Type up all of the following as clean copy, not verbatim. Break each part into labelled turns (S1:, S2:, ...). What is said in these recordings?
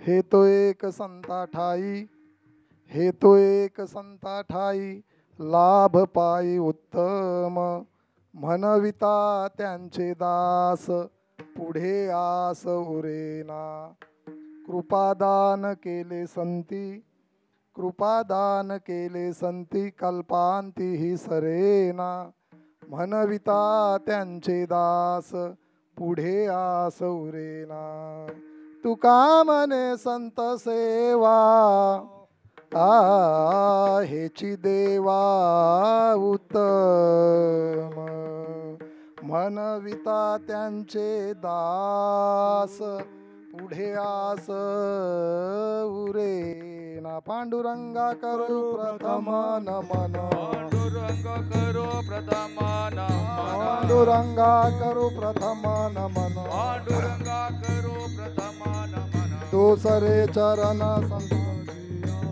S1: हे तो एक संता ठाई, हे तो एक संता ठाई, लाभ पायी उत्तम, म्हणविता त्यांचे दास, पुढे आस उरेना. कृपादान केले संती, कृपादान केले संती, कल्पांती ही सरेना. म्हणविता त्यांचे दास, पुढे आस उरेना. तुका म्हणे संत सेवा, हेची देवा उत्तम, म्हणविता त्यांचे दास, पुढे आस उरेना. पांडुरंगा करू प्रथम नमन,
S2: पांडुरंग करो प्रथम नमन,
S1: पांडुरंगा करू प्रथम नमन,
S2: पांडुरंगा करो प्रथम नमन.
S1: दुसरे चरण संत,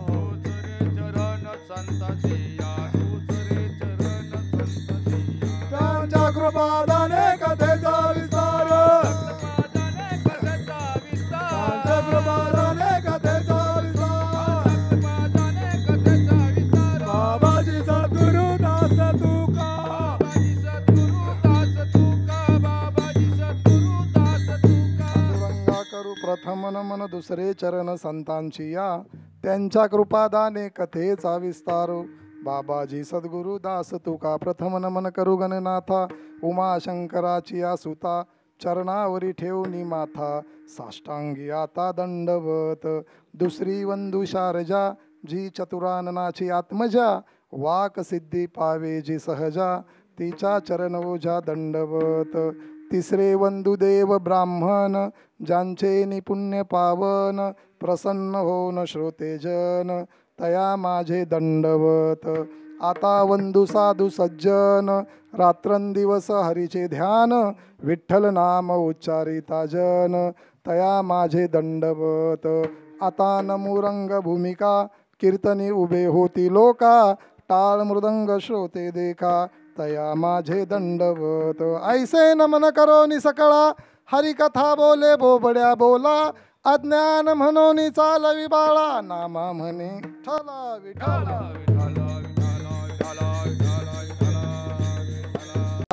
S2: दुसरे चरण संततिया, दुसरे चरण संततिया.
S1: त्यांच्या कृपादाने कथेचा विस्तार,
S2: कृपादाने कथेचा विस्तार,
S1: त्यांच्या कृपादाने कथेचा विस्तार.
S2: कृपादाने कथेचा विस्तार.
S1: बाबाजी सद्गुरु दास तुका,
S2: बाबाजी सद्गुरु दास तुका, बाबाजी सद्गुरु दास तुका.
S1: पांडुरंगा करू प्रथम नमन, दुसरे चरण संतांची या, त्यांच्या कृपादाने कथेचा विस्तार. बाबाजी सद्गुरु दास तुका, प्रथम नमन करू गणनाथा, उमा शंकराची या सुता, चरणावरी ठेवणी माथा, साष्टांगी आता दंडवत. दुसरी वंदू शारजा, जी चतुराननाची आत्मजा, वाक सिद्धी पावे जी सहजा, तिच्या चरण ओझा दंडवत. तिसरे वंदुदेव ब्राह्मण, ज्यांचे निपुण्य पावन, प्रसन्न होन श्रोतेजन, तया माझे दंडवत. आता वंदू साधू सज्जन, रात्रंदिवस हरीचे ध्यान, विठ्ठल नाम उच्चारिता जन, तया माझे दंडवत. आता नमुरंग भूमिका, कीर्तनी उभे होती लोका, टाळ मृदंग श्रोते देखा, तया माझे दंडवत. ऐसे नमन करो निसकळा, हरिकथा बोले बोबड्या बोला, अज्ञान म्हणून चालवी बाळा, नामा म्हणे ठला विठ्ठला.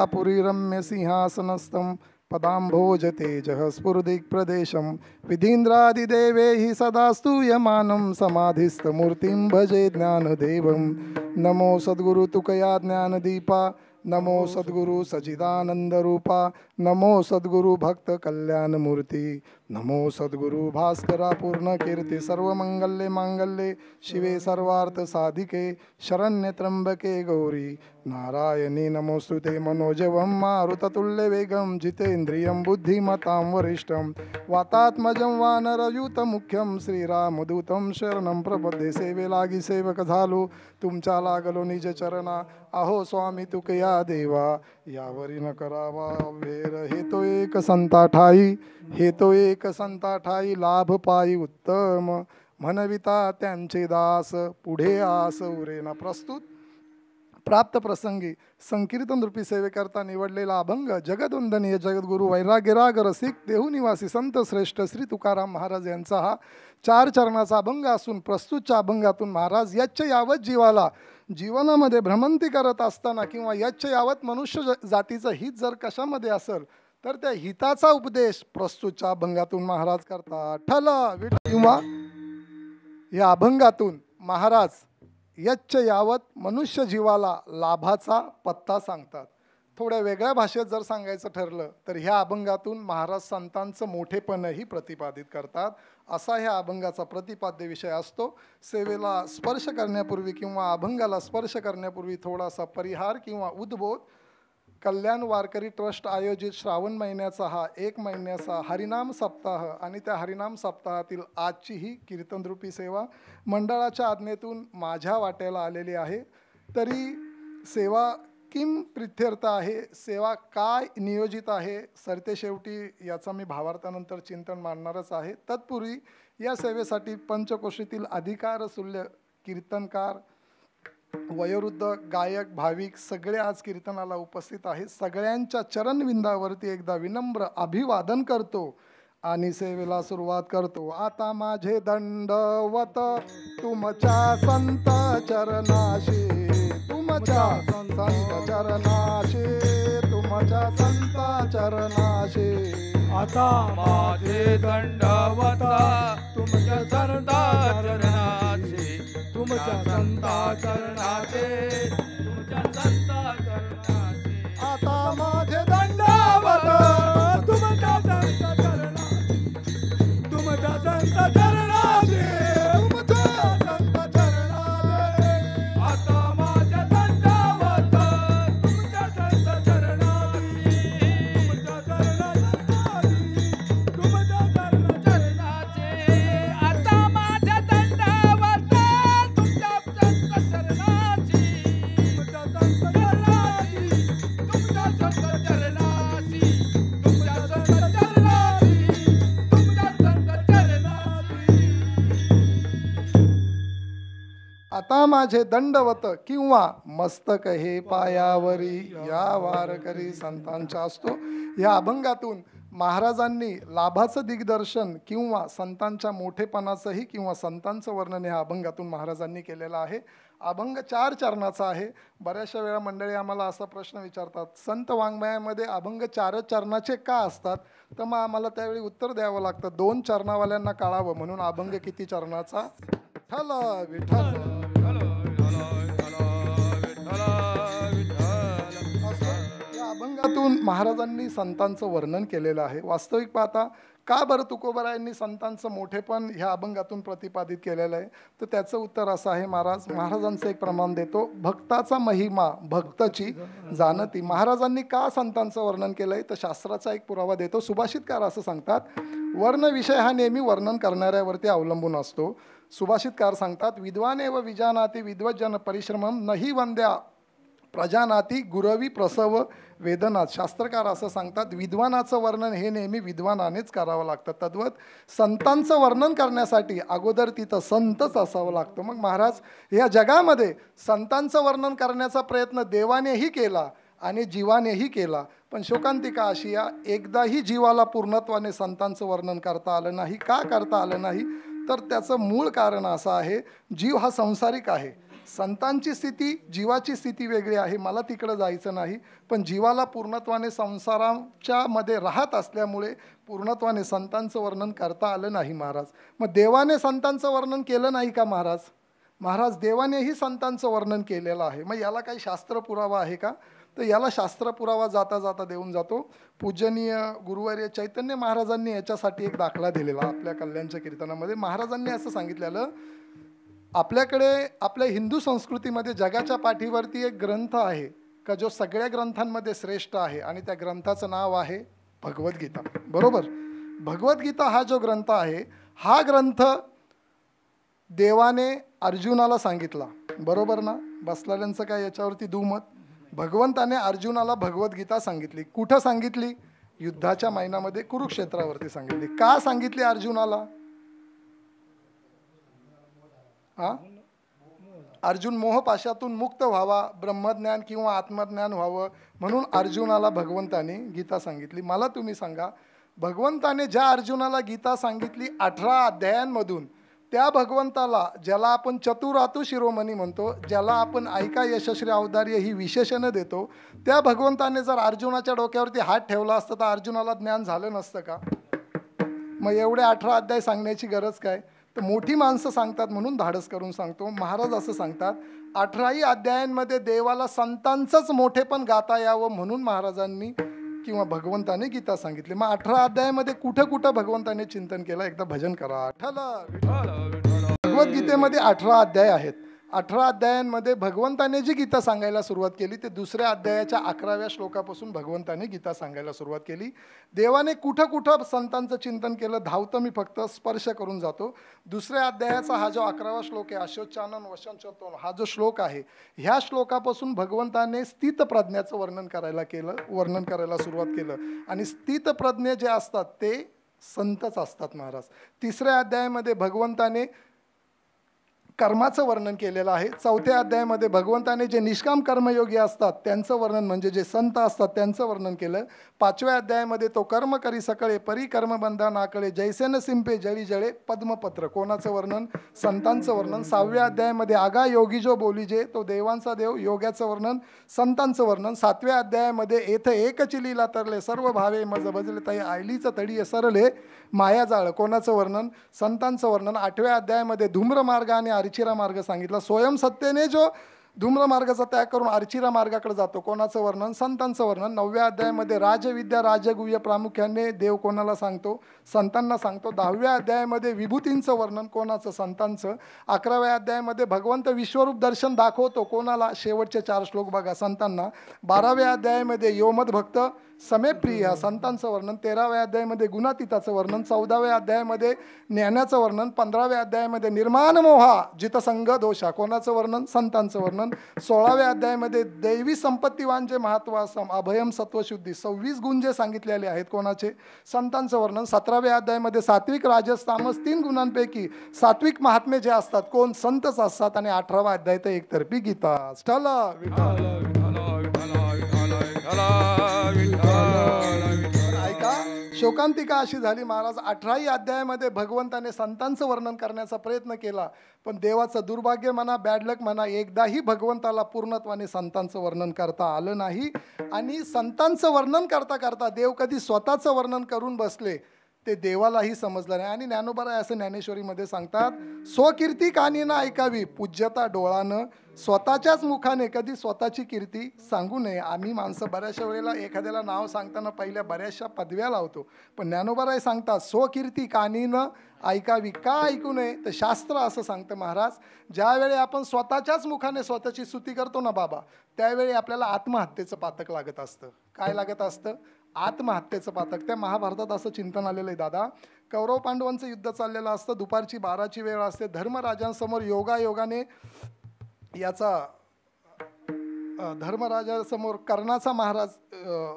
S1: पुरी रम्य सिंहासनस्थं पदाम्भोज तेजः स्फुरदिक्प्रदेशं, विधीन्द्रादिदेवे हि सदा स्तूयमानं, समाधिस्थमूर्तिं भजे ज्ञानदेवं. नमो सद्गुरु तुकया ज्ञानदीपा, नमो सद्गुरु सचिदानंद रूपा, नमो सद्गुरु भक्त कल्याण मूर्ती, नमो सद्गुरु भास्करा पूर्ण कीर्ती. सर्वमंगल्ये मांगल्ये शिवे सर्वार्थ साधिके, शरण्य त्र्यंबके गौरी नारायणी नमोस्तुते. मनोजवं मारुततुल्य वेगं, जितेन्द्रियं बुद्धिमतां वरिष्ठं, वातात्मजं वानरयूत मुख्यं, श्रीरामदूतं शरणं प्रपद्ये. सेवे लागी सेवक झालो, तुमच्या लागलो निज चरणा, अहो स्वामी तुकया देवा, यावरी न करावा वेर. हे तो एक संता ठाई, हे तो एक संता ठाई, लाभ पायी उत्तम, म्हणविता त्यांचे दास, पुढे आस उरेना. प्रस्तुत प्राप्त प्रसंगी संकीर्तन रूपी सेवेकरता निवडलेला अभंग, जगदवंदनीय जगद्गुरु वैराग्यराग रसिक देहुनिवासी संत श्रेष्ठ श्री तुकाराम महाराज यांचा हा 4 चरणाचा अभंग असून, प्रस्तुतच्या अभंगातून महाराज यच्च यावत जीवाला जीवनामध्ये भ्रमंती करत असताना, किंवा यच्च यावत मनुष्य जातीचं हित जर कशामध्ये असेल तर त्या हिताचा उपदेश प्रस्तुतच्या अभंगातून महाराज करतात. ठल किंवा या अभंगातून महाराज यच्च यावत मनुष्य जीवाला लाभाचा पत्ता सांगतात. थोड्या वेगळ्या भाषेत जर सांगायचं ठरलं तर ह्या अभंगातून महाराज संतांचं मोठेपणही प्रतिपादित करतात. असा ह्या अभंगाचा प्रतिपाद्य विषय असतो. सेवेला स्पर्श करण्यापूर्वी किंवा अभंगाला स्पर्श करण्यापूर्वी थोडासा परिहार किंवा उद्बोध. कल्याण वारकरी ट्रस्ट आयोजित श्रावण महिन्याचा हा 1 महिन्याचा हरिनाम सप्ताह आणि त्या हरिनाम सप्ताहातील आजची ही कीर्तनरूपी सेवा मंडळाच्या आज्ञेतून माझ्या वाट्याला आलेली आहे. तरी सेवा किम प्रित्यर्थ आहे, सेवा काय नियोजित आहे, सरतेशेवटी याचा मी भावार्थानंतर चिंतन मांडणारच आहे. तत्पूर्वी या सेवेसाठी पंचकोशीतील अधिकारशूल्य कीर्तनकार, वयोवृद्ध गायक, भाविक सगळे आज कीर्तनाला उपस्थित आहेत. सगळ्यांच्या चरणविंदावरती एकदा विनम्र अभिवादन करतो आणि सेवेला सुरुवात करतो. आता माझे दंडवत तुमच्या संत चरणाशी, तुमच्या संत चरणाशी, तुमच्या संत चरणाशी.
S2: आता माझे दंडवत तुमच्या संता चरणाचे, तुमच्या संता चरणाचे, तुमच्या संता चरणाचे.
S1: आता माझे दंडवत
S2: तुमच्या संता चरणाचे, तुमच्या संता चरणाचे,
S1: तुमच्या संत चरणाशी.
S2: आता माझे दंडवत तुमच्या संता चरणाचे, तुमच्या चरणाचे, तुमच्या चरणाचे. आता माझे दंडवत तुमच्या संता चरणाचे, तुमच्या संता चरणाचे, तुमच्या संता चरणाचे, तुमच्या संता चरणाचे, तुमच्या संता चरणाचे.
S1: आता माझे दंडवत किंवा मस्तक हे पायावरी या वारकरी संतांचा असतो. या अभंगातून महाराजांनी लाभाचं दिग्दर्शन किंवा संतांच्या मोठेपणाचंही किंवा संतांचं वर्णन ह्या अभंगातून महाराजांनी केलेलं आहे. अभंग 4 चरणाचा आहे. बऱ्याचशा वेळा मंडळी आम्हाला असा प्रश्न विचारतात, संत वाङ्मयामध्ये अभंग 4च चरणाचे का असतात? तर मग आम्हाला त्यावेळी उत्तर द्यावं लागतं. 2 चरणावाल्यांना कळावं म्हणून अभंग किती चरणाचा? विठ्ठल विठ्ठल. या अभंगातून महाराजांनी संतांचं वर्णन केलेलं आहे. वास्तविक पाहता का बरं तुकोबारायांनी संतांचं मोठेपण ह्या अभंगातून प्रतिपादित केलेलं आहे? तर त्याचं उत्तर असं आहे, महाराजांचं एक प्रमाण देतो. भक्ताचा महिमा भक्तची जाणती. महाराजांनी का संतांचं वर्णन केलंय तर शास्त्राचा एक पुरावा देतो. सुभाषितकार असं सांगतात, वर्ण विषय हा नेहमी वर्णन करणाऱ्यावरती अवलंबून असतो. सुभाषितकार सांगतात, विद्वानेव विजानाती विद्वज्जन परिश्रमम नही वंद्या प्रजानाती गुरवी प्रसव वेदनात. शास्त्रकार असं सांगतात, विद्वानाचं वर्णन हे नेहमी विद्वानानेच करावं लागतं. तद्वत संतांचं वर्णन करण्यासाठी अगोदर तिथं संतच असावं लागतं. मग महाराज या जगामध्ये संतांचं वर्णन करण्याचा प्रयत्न देवानेही केला आणि जीवानेही केला, पण शोकांतिका अशी या एकदाही जीवाला पूर्णत्वाने संतांचं वर्णन करता आलं नाही. का करता आलं नाही? तर त्याचं मूळ कारण असं आहे, जीव हा संसारिक आहे. संतांची स्थिती जीवाची स्थिती वेगळी आहे. मला तिकडं जायचं नाही, पण जीवाला पूर्णत्वाने संसाराच्या मध्ये राहत असल्यामुळे पूर्णत्वाने संतांचं वर्णन करता आलं नाही महाराज. मग देवाने संतांचं वर्णन केलं नाही का महाराज? महाराज देवानेही संतांचं वर्णन केलेलं आहे. मग याला काही शास्त्र पुरावा आहे का? तर याला शास्त्र पुरावा जाता जाता देऊन जातो. पूजनीय गुरुवर्य चैतन्य महाराजांनी याच्यासाठी एक दाखला दिलेला आपल्या कल्याणच्या कीर्तनामध्ये. महाराजांनी असं सांगितलेलं, आपल्याकडे आपल्या हिंदू संस्कृतीमध्ये जगाच्या पाठीवरती एक ग्रंथ आहे का जो सगळ्या ग्रंथांमध्ये श्रेष्ठ आहे आणि त्या ग्रंथाचं नाव आहे भगवद्गीता. बरोबर? भगवद्गीता हा जो ग्रंथ आहे, हा ग्रंथ देवाने अर्जुनाला सांगितला. बरोबर ना? बसलेल्यांचं काय याच्यावरती दुमत? भगवंताने अर्जुनाला भगवद्गीता सांगितली. कुठं सांगितली? युद्धाच्या मैदानामध्ये कुरुक्षेत्रावरती सांगितली. का सांगितली अर्जुनाला? अर्जुन मोहपाशातून मुक्त व्हावा, ब्रह्मज्ञान किंवा आत्मज्ञान व्हावं म्हणून अर्जुनाला भगवंताने गीता सांगितली. मला तुम्ही सांगा, भगवंताने ज्या अर्जुनाला गीता सांगितली 18 अध्यायांमधून, त्या भगवंताला ज्याला आपण चतुरातु शिरोमणी म्हणतो, ज्याला आपण ऐका यशस्वी औदार्य ही विशेषणं देतो, त्या भगवंताने जर अर्जुनाच्या डोक्यावरती हात ठेवला असता तर अर्जुनाला ज्ञान झालं नसतं का? मग एवढे 18 अध्याय सांगण्याची गरज काय? तर मोठी माणसं सांगतात म्हणून धाडस करून सांगतो. महाराज असं सांगतात, 18ही अध्यायांमध्ये देवाला संतांचंच मोठेपण गाता यावं म्हणून महाराजांनी किंवा भगवंताने गीता सांगितली. मग 18 अध्यायामध्ये कुठं कुठं भगवंताने चिंतन केलं? एकदा भजन करा. भगवद्गीतेमध्ये 18 अध्याय आहेत. 18 अध्यायांमध्ये भगवंताने जी गीता सांगायला सुरुवात केली ते दुसऱ्या अध्यायाच्या 11व्या श्लोकापासून भगवंताने गीता सांगायला सुरुवात केली. देवाने कुठं कुठं संतांचं चिंतन केलं धावतं मी फक्त स्पर्श करून जातो. दुसऱ्या अध्यायाचा हा जो 11वा श्लोक आहे, अशोचानन वशंचतो, हा जो श्लोक आहे, ह्या श्लोकापासून भगवंताने स्थितप्रज्ञाचं वर्णन करायला सुरुवात केलं. आणि स्थितप्रज्ञ जे असतात ते संतच असतात महाराज. तिसऱ्या अध्यायामध्ये भगवंताने कर्माचं वर्णन केलेलं आहे. 4थ्या अध्यायामध्ये भगवंताने जे निष्काम कर्मयोगी असतात त्यांचं वर्णन, म्हणजे जे संत असतात त्यांचं वर्णन केलं. 5व्या अध्यायामध्ये तो कर्म करी सकळे परी कर्मबंधा नाकळे जैसे न सिंपे जळी जळे पद्मपत्र, कोणाचं वर्णन? संतांचं वर्णन. 6व्या अध्यायामध्ये आगा योगी जो बोली जे, तो देवांचा देव, योग्याचं वर्णन, संतांचं वर्णन. 7व्या अध्यायामध्ये येथे एक चिलीला तरले सर्व भावे मज बजले ताई आयलीचं तडी सरले मायाजाळ, कोणाचं वर्णन? संतांचं वर्णन. 8व्या अध्यायामध्ये धूम्र मार्ग आणि अर्चिरा मार्ग सांगितला. स्वयं सत्तेने जो धूम्र मार्गाचा त्याग करून अर्चिरा मार्गाकडे जातो, कोणाचं वर्णन? संतांचं वर्णन. 9व्या अध्यायामध्ये राजविद्या राजगुह्य प्रामुख्याने देव कोणाला सांगतो? संतांना सांगतो. 10व्या अध्यायामध्ये विभूतींचं वर्णन, कोणाचं? संतांचं. 11व्या अध्यायामध्ये भगवंत विश्वरूप दर्शन दाखवतो, कोणाला? शेवटचे 4 श्लोक बघा, संतांना. 12व्या अध्यायामध्ये योमद भक्त समेप्रिय, संतांचं वर्णन. 13व्या अध्यायामध्ये गुणातीताचं वर्णन. 14व्या अध्यायामध्ये ज्ञानाचं वर्णन. 15व्या अध्यायामध्ये निर्माण मोहा जितसंग दोषा, कोणाचं वर्णन? संतांचं वर्णन. 16व्या अध्यायामध्ये दैवी संपत्तीवान जे महत्वासम अभयम सत्वशुद्धी, 26 गुण जे सांगितलेले आहेत, कोणाचे? संतांचं वर्णन. 17व्या अध्यायामध्ये सात्विक राजस तामस 3 गुणांपैकी सात्विक महात्मे जे असतात, कोण? संतच असतात. आणि 18वा अध्याय तर एकतर्फी गीता. चला ऐका, शोकांतिका अशी झाली महाराज. 18ही अध्यायामध्ये भगवंताने संतांचं वर्णन करण्याचा प्रयत्न केला, पण देवाचं दुर्भाग्य म्हणा, बॅड लक म्हणा, एकदाही भगवंताला पूर्णत्वाने संतांचं वर्णन करता आलं नाही. आणि संतांचं वर्णन करता करता देव कधी स्वतःचं वर्णन करून बसले ते देवालाही समजलं नाही. आणि ज्ञानोबराय असं ज्ञानेश्वरीमध्ये सांगतात, स्वकीर्ती कानीनं ऐकावी पूज्यता डोळानं, स्वतःच्याच मुखाने कधी स्वतःची कीर्ती सांगू नये. आम्ही माणसं बऱ्याचशा वेळेला एखाद्याला नाव सांगताना पहिल्या बऱ्याचशा पदव्या लावतो, पण ज्ञानोबराय सांगतात स्वकीर्ती कानीनं ऐकावी. का ऐकू नये? तर शास्त्र असं सांगतं महाराज, ज्यावेळी आपण स्वतःच्याच मुखाने स्वतःची स्तुती करतो ना बाबा, त्यावेळी आपल्याला आत्महत्येचं पातक लागत असतं. काय लागत असतं? आत्महत्येचं पातक. त्या महाभारतात असं चिंतन आलेलं आहे दादा. कौरव पांडवांचं युद्ध चाललेलं असतं, दुपारची 12ची वेळ असते. धर्मराजांसमोर योगायोगाने याचा धर्मराजासमोर कर्णाचा महाराज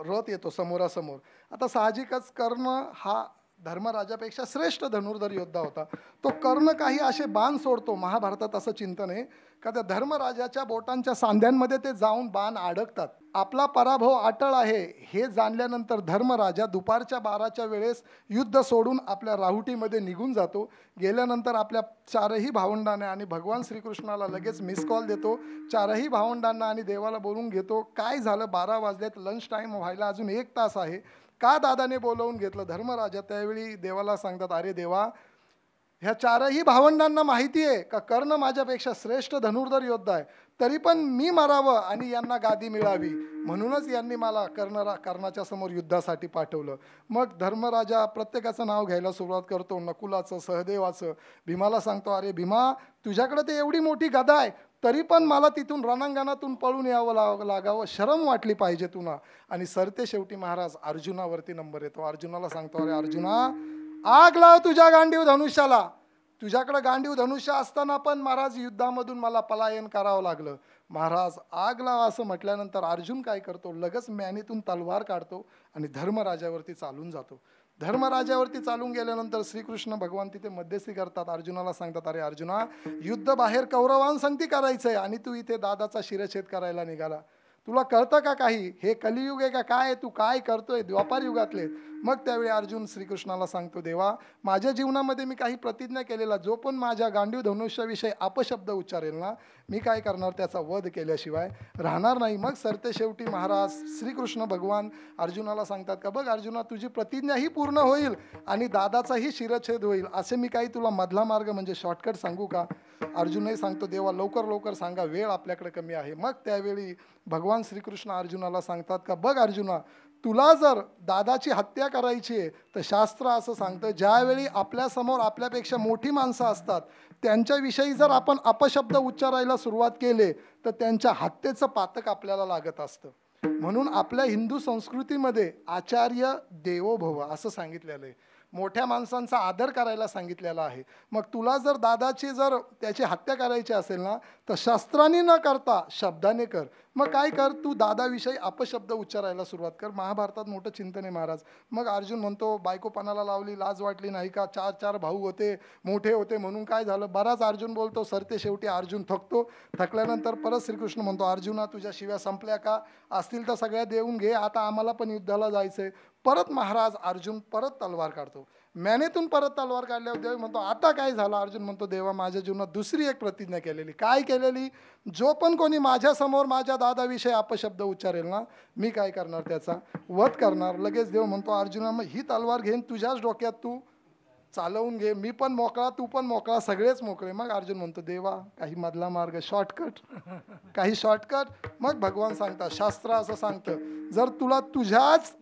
S1: रथ येतो समोरासमोर. आता साहजिकच कर्ण हा धर्मराजापेक्षा श्रेष्ठ धनुर्धर योद्धा होता. तो कर्ण काही असे बाण सोडतो, महाभारतात असं चिंतन आहे का त्या धर्मराजाच्या बोटांच्या सांध्यांमध्ये ते जाऊन बाण अडकतात. आपला पराभव अटळ आहे हे जाणल्यानंतर धर्मराजा दुपारच्या 12च्या वेळेस युद्ध सोडून आपल्या राहुटीमध्ये निघून जातो. गेल्यानंतर आपल्या 4ही भावंडांना आणि भगवान श्रीकृष्णाला लगेच मिस कॉल देतो. 4ही भावंडांना आणि देवाला बोलून घेतो, काय झालं, 12 वाजलेत, लंच टाईम व्हायला अजून 1 तास आहे, का दादाने बोलवून घेतलं? धर्मराजा त्यावेळी देवाला सांगतात, अरे देवा, ह्या 4ही भावंडांना माहिती आहे का कर्ण माझ्यापेक्षा श्रेष्ठ धनुर्धर योद्धा आहे, तरी पण मी मरावं आणि यांना गादी मिळावी, म्हणूनच यांनी मला कर्णाच्या समोर युद्धासाठी पाठवलं. मग धर्मराजा प्रत्येकाचं नाव घ्यायला सुरुवात करतो, नकुलाचं, सहदेवाचं. भीमाला सांगतो, अरे भीमा, तुझ्याकडे ते एवढी मोठी गदा आहे, तरी पण मला तिथून रणांगणातून पळून यावं लागावं, शरम वाटली पाहिजे तुला. आणि सरते शेवटी महाराज अर्जुनावरती नंबर येतो. अर्जुनाला सांगतो, अरे अर्जुना, आग लाव तुझ्या गांडीव धनुष्याला. तुझ्याकडे गांडीव धनुष्य असताना पण महाराज युद्धामधून मला पलायन करावं लागलं. महाराज आग लाव असं म्हटल्यानंतर अर्जुन काय करतो, लगेच मॅनीतून तलवार काढतो आणि धर्मराजावरती चालून जातो. धर्मराजावरती चालून गेल्यानंतर श्रीकृष्ण भगवान तिथे मध्यस्थी करतात. अर्जुनाला सांगतात, अरे अर्जुना, युद्ध बाहेर कौरवांसंगती करायचंय आणि तू इथे दादाचा शिरच्छेद करायला निघाला. तुला कळतं का काही? हे कलियुग आहे का काय? तू काय करतोय? द्वापार युगातले. मग त्यावेळी अर्जुन श्रीकृष्णाला सांगतो, देवा, माझ्या जीवनामध्ये मी काही प्रतिज्ञा केलेला, जो पण माझ्या गांडीव धनुष्याविषयी अपशब्द उच्चारेल ना, मी काय करणार, त्याचा वध केल्याशिवाय राहणार नाही. मग सरते शेवटी महाराज श्रीकृष्ण भगवान अर्जुनाला सांगतात का, बघ अर्जुना, तुझी प्रतिज्ञाही पूर्ण होईल आणि दादाचाही शिरच्छेद होईल. असे मी काही तुला मधला मार्ग म्हणजे शॉर्टकट सांगू का? अर्जुनही सांगतो, देवा लवकर सांगा, वेळ आपल्याकडे कमी आहे. मग त्यावेळी भगवान श्रीकृष्ण अर्जुनाला सांगतात का, बघ अर्जुना, तुला जर दादाची हत्या करायची आहे तर शास्त्र असं सांगतं, ज्यावेळी आपल्यासमोर आपल्यापेक्षा मोठी माणसं असतात त्यांच्याविषयी जर आपण अपशब्द उच्चारायला सुरुवात केले तर त्यांच्या हत्येचं पातक आपल्याला लागत असतं. म्हणून आपल्या हिंदू संस्कृतीमध्ये आचार्य देवो भव असं सांगितलेलं आहे. मोठ्या माणसांचा आदर करायला सांगितलेला आहे. मग तुला जर दादाची जर त्याची हत्या करायची असेल ना, तर शस्त्राने न करता शब्दाने कर. मग काय कर, तू दादाविषयी अपशब्द उच्चारायला सुरुवात कर. महाभारतात मोठं चिंतन आहे महाराज. मग अर्जुन म्हणतो, बायको पणाला लावली, लाज वाटली नाही का, 4 भाऊ होते, मोठे होते म्हणून काय झालं. बराच अर्जुन बोलतो, सरते शेवटी अर्जुन थकतो. थकल्यानंतर परत श्रीकृष्ण म्हणतो, अर्जुना तुझ्या शिव्या संपल्या का, असतील तर सगळ्या देऊन घे, आता आम्हाला पण युद्धाला जायचंय. परत महाराज अर्जुन परत तलवार काढतो. मॅनेतून परत तलवार काढल्यावर देव म्हणतो, आता काय झालं. अर्जुन म्हणतो, देवा माझ्या जीवनात दुसरी एक प्रतिज्ञा केलेली. काय केलेली, जो पण कोणी माझ्यासमोर माझ्या दादाविषयी अपशब्द उच्चारेल ना, मी काय करणार, त्याचा वध करणार. लगेच देव म्हणतो, अर्जुना मग ही तलवार घेऊन तुझ्याच डोक्यात तू चालवून घे, मी पण मोकळा, तू पण मोकळा, सगळेच मोकळे. मग अर्जुन म्हणतो, देवा काही मधला मार्ग, शॉर्टकट, काही शॉर्टकट. मग भगवान सांगतात, शास्त्र असं सांगतं, जर तुला तुझ्याच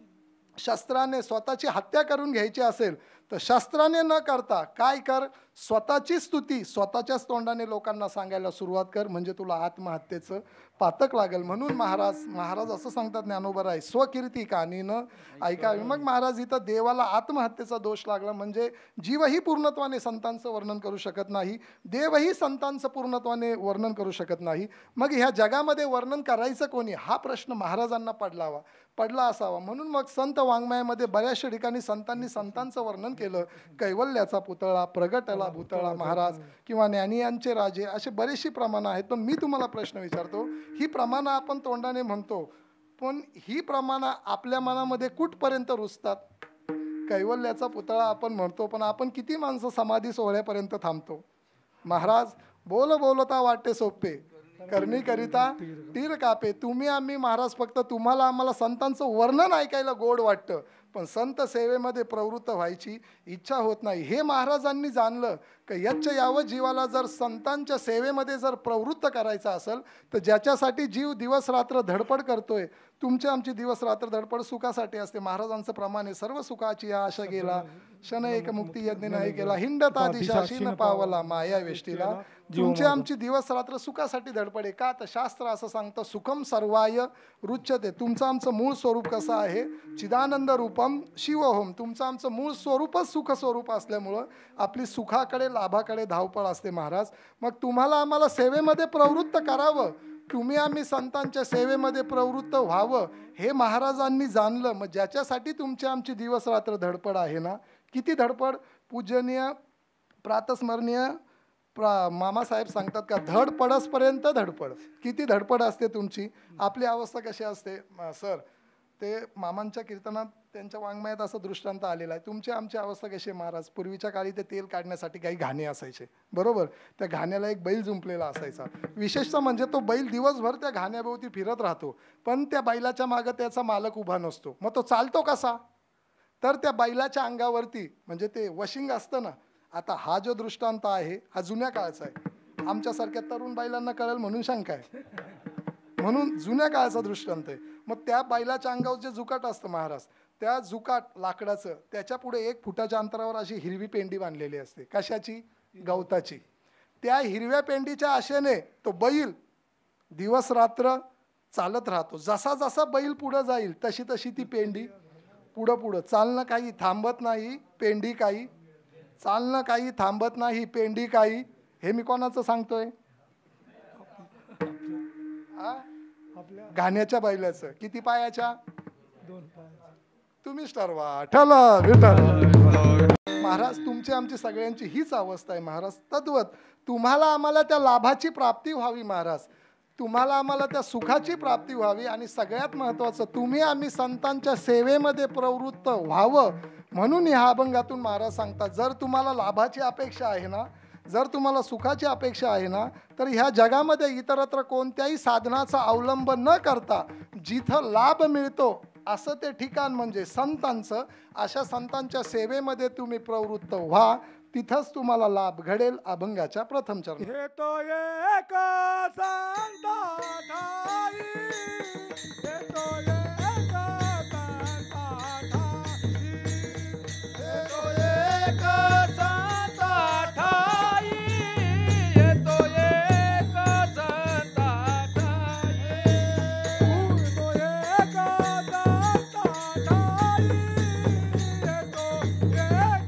S1: शस्त्राने स्वतःची हत्या करून घ्यायची असेल तर शस्त्राने न करता काय कर, स्वतःची स्तुती स्वतःच्याच तोंडाने लोकांना सांगायला सुरुवात कर, म्हणजे तुला आत्महत्येचं पातक लागेल. म्हणून महाराज असं सांगतात ज्ञानोबराय, स्वकीर्ती कानीनं ऐकावी. मग महाराज इथं देवाला आत्महत्येचा दोष लागला, म्हणजे जीवही पूर्णत्वाने संतांचं वर्णन करू शकत नाही, देवही संतांचं पूर्णत्वाने वर्णन करू शकत नाही. मग ह्या जगामध्ये वर्णन करायचं कोणी, हा प्रश्न महाराजांना पडला असावा. म्हणून मग संत वाङ्मयामध्ये बऱ्याचशा ठिकाणी संतांनी संतांचं वर्णन केलं. कैवल्याचा पुतळा, प्रगटला भूतळा महाराज किंवा ज्ञानियांचे राजे, असे बरेचशी प्रमाणं आहेत. पण मी तुम्हाला प्रश्न विचारतो, ही प्रमाणं आपण तोंडाने म्हणतो, पण ही प्रमाणं आपल्या मनामध्ये कुठपर्यंत रुजतात. कैवल्याचा पुतळा आपण म्हणतो, पण आपण किती माणसं समाधी सोहळ्यापर्यंत थांबतो. महाराज बोलता वाटे सोपे, करणी करिता तीर कापे. तुम्ही आम्ही महाराज फक्त तुम्हाला आम्हाला संतांचं वर्णन ऐकायला गोड वाटतं, पण संत सेवेमध्ये प्रवृत्त व्हायची इच्छा होत नाही. हे महाराजांनी जाणलं की यच्च यावं जीवाला जर संतांच्या सेवेमध्ये जर प्रवृत्त करायचं असेल तर ज्याच्यासाठी जीव दिवस रात्र धडपड करतोय, तुमची आमची दिवस रात्र धडपड सुखासाठी असते. महाराजांचं प्रमाणे सर्व सुखाची आशा गेला, क्षण एक मुक्ती यज्ञ नाही केला, हिंडता दिशाशी न पावला माया वेष्टीला. तुमची आमची दिवस रात्र सुखासाठी धडपडे का, तर शास्त्र असं सांगतं, सुखम सर्वाय रुच्यते. तुमचं आमचं मूळ स्वरूप कसं आहे, चिदानंद रूपम शिवहोम. तुमचं आमचं मूळ स्वरूपच सुख स्वरूप असल्यामुळं आपली सुखाकडे लाभाकडे धावपळ असते महाराज. मग तुम्हाला आम्हाला सेवेमध्ये प्रवृत्त करावं, तुम्ही आम्ही संतांच्या सेवेमध्ये प्रवृत्त व्हावं, हे महाराजांनी जाणलं. मग ज्याच्यासाठी तुमची आमची दिवस रात्र धडपड आहे ना, किती धडपड. पूजनीय प्रातस्मरणीय मामासाहेब सांगतात का, धडपडसपर्यंत धडपड. किती धडपड असते तुमची. आपली अवस्था कशी असते सर, ते मामांच्या कीर्तनात त्यांच्या वाङ्मयात असं दृष्टांत आलेला आहे. तुमची आमची अवस्था कशी आहे महाराज. पूर्वीच्या काळी ते तेल काढण्यासाठी काही घाणे असायचे, बरोबर. त्या घाण्याला एक बैल जुंपलेला असायचा. विशेषतः म्हणजे तो बैल दिवसभर त्या घाण्याभोवती फिरत राहतो, पण त्या बैलाच्या मागं त्याचा मालक उभा नसतो. मग तो चालतो कसा, तर त्या बैलाच्या अंगावरती म्हणजे ते वशिंग असतं ना. आता हा जो दृष्टांत आहे हा जुन्या काळचा आहे, आमच्यासारख्या तरुण बैलांना कळेल म्हणून शंका आहे, म्हणून जुन्या काळाचा दृष्टांत आहे. मग त्या बैलाच्या अंगावर जे जुकाट असतं महाराज, त्या जुकाट लाकडाचं, त्याच्या पुढे 1 फुटाच्या अंतरावर अशी हिरवी पेंडी बांधलेली असते. कशाची, गवताची. त्या हिरव्या पेंडीच्या आशेने तो बैल दिवस रात्र चालत राहतो. जसा जसा बैल पुढं जाईल तशी तशी ती पेंडी पुढं चालणं काही थांबत नाही, पेंडी काही चालणं काही थांबत नाही, पेंडी काही. हे मी कोणाचं सांगतोय, घाण्याच्या बैलाचं. किती पायाच्या,
S2: 2 पायाच्या.
S1: तुम्हीच ठरवा, ठरवा. महाराज तुमची आमची सगळ्यांची हीच अवस्था आहे महाराज. तद्वत तुम्हाला आम्हाला त्या लाभाची प्राप्ती व्हावी महाराज, तुम्हाला आम्हाला त्या सुखाची प्राप्ती व्हावी, आणि सगळ्यात महत्त्वाचं तुम्ही आम्ही संतांच्या सेवेमध्ये प्रवृत्त व्हावं. म्हणून ह्या अभंगातून महाराज सांगतात, जर तुम्हाला लाभाची अपेक्षा आहे ना, जर तुम्हाला सुखाची अपेक्षा आहे ना, तर ह्या जगामध्ये इतरत्र कोणत्याही साधनाचा अवलंब न करता जिथं लाभ मिळतो असं ते ठिकाण म्हणजे संतांचं. अशा संतांच्या सेवेमध्ये तुम्ही प्रवृत्त व्हा, तिथंच तुम्हाला लाभ घडेल. अभंगाच्या प्रथम चरण.
S2: हे तो एक संता ठाई, हे तो एक संता ठाई, हे तो एक संता ठाई, हे तो एक संता ठाई, हे तो एक संता ठाई, हे तो एक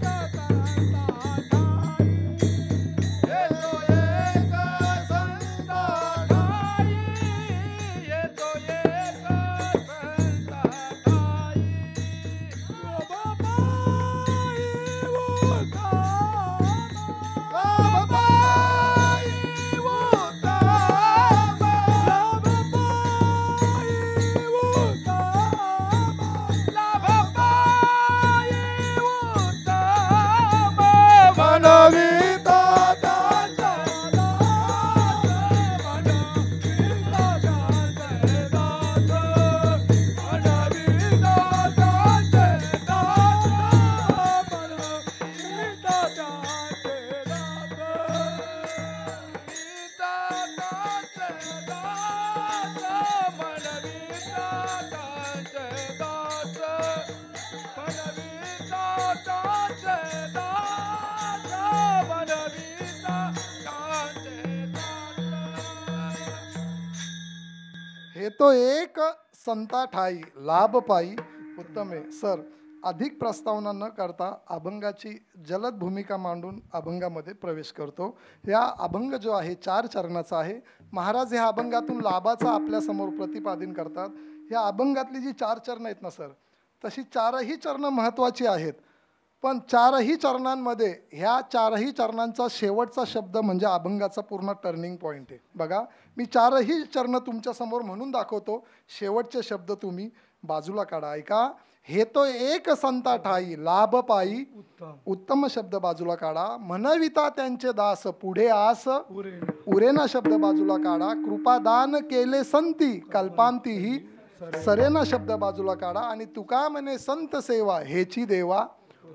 S1: हे तो एक संता ठाई लाभ पायी उत्तमे. सर, अधिक प्रस्तावना न करता अभंगाची जलद भूमिका मांडून अभंगामध्ये प्रवेश करतो. या अभंग जो आहे 4 चरणाचा आहे. महाराज ह्या अभंगातून लाभाचा आपल्यासमोर प्रतिपादन करतात. ह्या अभंगातली जी 4 चरणं आहेत ना सर, तशी 4ही चरणं महत्त्वाची आहेत. पण 4ही चरणांमध्ये ह्या 4ही चरणांचा शेवटचा शब्द म्हणजे अभंगाचा पूर्ण टर्निंग पॉईंट आहे. बघा, मी 4ही चरण तुमच्यासमोर म्हणून दाखवतो, शेवटचे शब्द तुम्ही बाजूला काढा. ऐका. हे तो एक संता ठाई लाभ पायी उत्तम शब्द बाजूला काढा. म्हणविता त्यांचे दास पुढे आस उरेना शब्द बाजूला काढा. कृपादान केले संती कल्पांतीही सरेना शब्द बाजूला काढा. आणि तुका म्हणे संत सेवा हेची देवा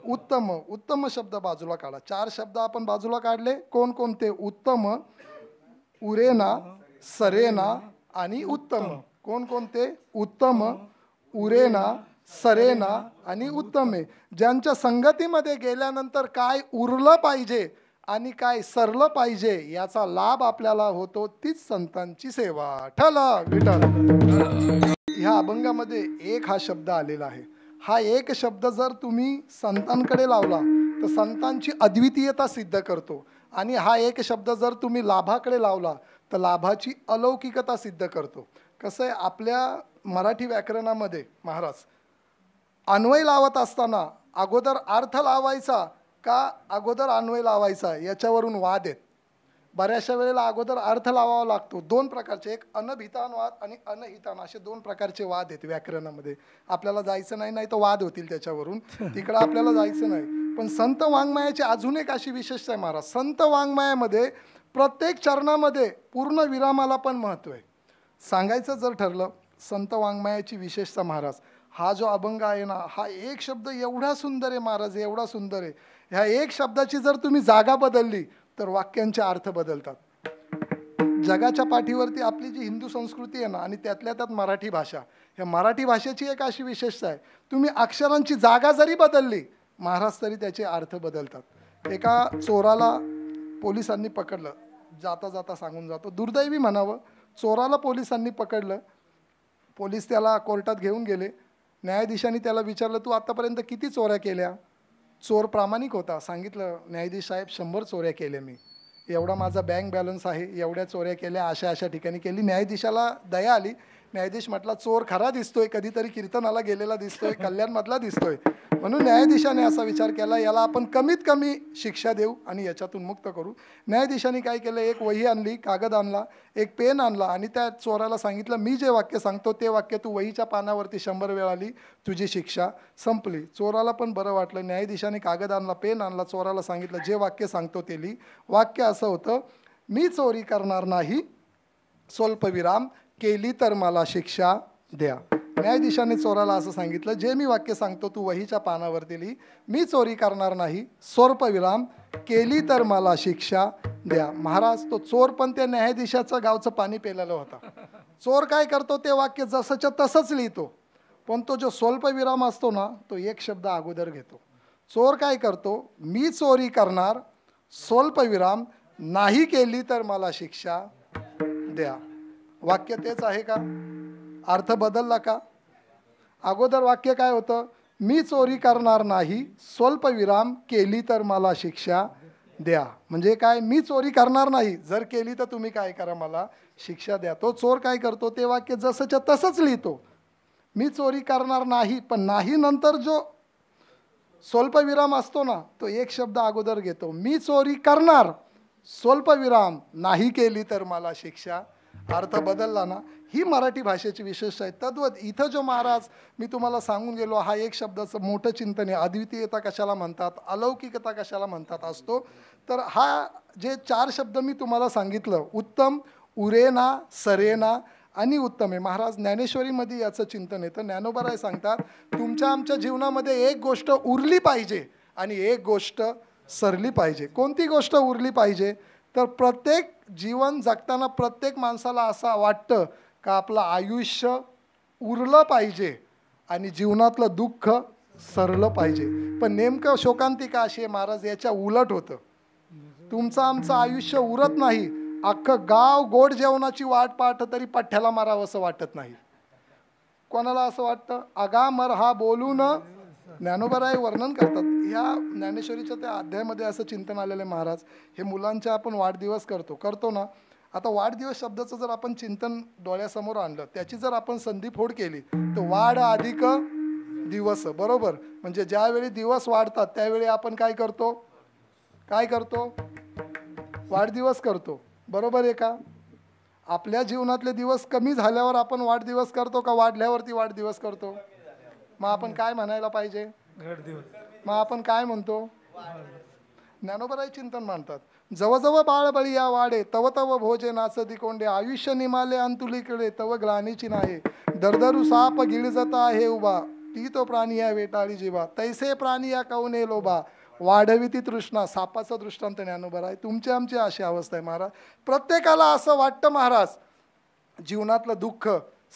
S1: उत्तम उत्तम शब्द बाजूला काढा. 4 शब्द आपण बाजूला काढले. कोणकोणते? उत्तम, उरेना, सरेना आणि उत्तम. कोणकोणते? उत्तम, उरेना, सरेना आणि उत्तमे. ज्यांच्या संगतीमध्ये गेल्यानंतर काय उरलं पाहिजे आणि काय सरलं पाहिजे याचा लाभ आपल्याला होतो, तीच संतांची सेवा. ठल विठ्ठल. ह्या अभंगामध्ये एक हा शब्द आलेला आहे. हा एक शब्द जर तुम्ही संतांकडे लावला तर संतांची अद्वितीयता सिद्ध करतो. आणि हा एक शब्द जर तुम्ही लाभाकडे लावला तर लाभाची अलौकिकता सिद्ध करतो. कसं आहे, आपल्या मराठी व्याकरणामध्ये महाराज अन्वय लावत असताना अगोदर अर्थ लावायचा का अगोदर अन्वय लावायचा याच्यावरून वाद आहेत. बऱ्याचशा वेळेला अगोदर अर्थ लावावा लागतो. 2 प्रकारचे, एक अनभितान वाद आणि अनहितान, असे 2 प्रकारचे वाद आहेत व्याकरणामध्ये. आपल्याला जायचं नाही तर वाद होतील त्याच्यावरून, तिकडं आपल्याला जायचं नाही. पण संत वाङ्मयाची अजून एक अशी विशेषता आहे महाराज. संत वाङ्मयामध्ये प्रत्येक चरणामध्ये पूर्ण विरामाला पण महत्त्व आहे. सांगायचं जर ठरलं संत वाङ्मयाची विशेषता महाराज, हा जो अभंग आहे ना, हा एक शब्द एवढा सुंदर आहे महाराज, एवढा सुंदर आहे. ह्या एक शब्दाची जर तुम्ही जागा बदलली तर वाक्यांचे अर्थ बदलतात. जगाच्या पाठीवरती आपली जी हिंदू संस्कृती आहे ना, आणि त्यातल्या त्यात मराठी भाषा, ह्या मराठी भाषेची एक अशी विशेषता आहे, तुम्ही अक्षरांची जागा जरी बदलली महाराज तरी त्याचे अर्थ बदलतात. एका चोराला पोलिसांनी पकडलं, जाता जाता सांगून जातो, दुर्दैवी म्हणावं, चोराला पोलिसांनी पकडलं. पोलीस त्याला कोर्टात घेऊन गेले. न्यायाधीशांनी त्याला विचारलं, तू आत्तापर्यंत किती चोऱ्या केल्या? चोर प्रामाणिक होता. सांगितलं, न्यायाधीश साहेब 100 चोऱ्या केल्या मी, एवढा माझा बँक बॅलन्स आहे, एवढ्या चोऱ्या केल्या, अशा अशा ठिकाणी केली. न्यायाधीशाला दया आली. न्यायाधीश म्हटला, चोर खरा दिसतोय, कधीतरी कीर्तनाला गेलेला दिसतोय, कल्याणमधला दिसतोय. म्हणून न्यायाधीशाने असा विचार केला, याला आपण कमीत कमी शिक्षा देऊ आणि याच्यातून मुक्त करू. न्यायाधीशाने काय केलं, एक वही आणली, कागद आणला, एक पेन आणला आणि त्या चोराला सांगितलं, मी जे वाक्य सांगतो ते वाक्य तू वहीच्या पानावरती 100 वेळा लिही, तुझी शिक्षा संपली. चोराला पण बरं वाटलं. न्यायाधीशाने कागद आणला, पेन आणला, चोराला सांगितलं, जे वाक्य सांगतो ते लिही. वाक्य असं होतं, मी चोरी करणार नाही, स्वल्पविराम, केली तर मला शिक्षा द्या. न्यायाधीशाने चोराला असं सांगितलं, जे मी वाक्य सांगतो तू वहीच्या पानावरती लिही, मी चोरी करणार नाही, स्वल्पविराम, केली तर मला शिक्षा द्या. महाराज, तो चोर पण त्या न्यायाधीशाचं गावचं पाणी पेलेलं होता. चोर काय करतो, ते वाक्य जसंच्या तसंच लिहितो, पण तो जो स्वल्पविराम असतो ना, तो एक शब्द अगोदर घेतो. चोर काय करतो, मी चोरी करणार, स्वल्पविराम, नाही केली तर मला शिक्षा द्या. वाक्य तेच आहे का? अर्थ बदलला का? अगोदर वाक्य काय होतं, मी चोरी करणार नाही, स्वल्पविराम, केली तर मला शिक्षा द्या. म्हणजे काय, मी चोरी करणार नाही, जर केली तर तुम्ही काय करा, मला शिक्षा द्या. तो चोर काय करतो, ते वाक्य जसंच्या तसंच लिहितो, मी चोरी करणार नाही, पण नाही नंतर जो स्वल्पविराम असतो ना, तो एक शब्द अगोदर घेतो, मी चोरी करणार, स्वल्पविराम, नाही केली तर मला शिक्षा. अर्थ बदलला ना. ही मराठी भाषेची विशेषता आहे. तद्वत इथं जो महाराज मी तुम्हाला सांगून गेलो, हा एक शब्दाचं मोठं चिंतन आहे. अद्वितीयता कशाला म्हणतात, अलौकिकता कशाला म्हणतात असतो. तर हा जे 4 शब्द मी तुम्हाला सांगितलं, उत्तम, उरेना, सरेना आणि उत्तमे, महाराज ज्ञानेश्वरीमध्ये याचं चिंतन आहे. तर ज्ञानोबराय सांगतात, तुमच्या आमच्या जीवनामध्ये एक गोष्ट उरली पाहिजे आणि एक गोष्ट सरली पाहिजे. कोणती गोष्ट उरली पाहिजे, तर प्रत्येक जीवन जगताना प्रत्येक माणसाला असं वाटतं का आपलं आयुष्य उरलं पाहिजे आणि जीवनातलं दुःख सरलं पाहिजे. पण नेमकं शोकांतिका अशी आहे महाराज, याच्या उलट होतं. तुमचं आमचं आयुष्य उरत नाही. अख्खं गाव गोड जेवणाची वाट पाहतं तरी पठ्ठ्याला मारावं असं वाटत नाही. कोणाला असं वाटतं? अगामर हा बोलून ज्ञानोबाराय वर्णन करतात. ह्या ज्ञानेश्वरीच्या त्या अध्यायामध्ये असं चिंतन आलेलं आहे महाराज. हे मुलांचे आपण वाढदिवस करतो ना. आता वाढदिवस शब्दाचं जर आपण चिंतन डोळ्यासमोर आणलं, त्याची जर आपण संधीफोड केली तर वाढ अधिक दिवस, बरोबर. म्हणजे ज्यावेळी दिवस वाढतात त्यावेळी आपण काय करतो? वाढदिवस करतो, बरोबर आहे का? आपल्या जीवनातले दिवस कमी झाल्यावर आपण वाढदिवस करतो का वाढल्यावरती वाढदिवस करतो? मग आपण काय म्हणायला पाहिजे? मग आपण काय म्हणतो? ज्ञानोबाराय चिंतन मांडतात. जवजव बाळबळी या वाडे तव तव भोजे नाचदी कोंडे आयुष्य निमाले अंतुलीकडे तव ग्लानीची नाहे दरदरू साप गिळजता आहे उभा ती तो प्राणी या वेटाळी जीवा तैसे प्राणी या कवने लोभा वाढवी ती तृष्णा. सापाचा दृष्टांत ज्ञानोबाराय. तुमची आमची अशी अवस्था आहे महाराज. प्रत्येकाला असं वाटतं महाराज जीवनातलं दुःख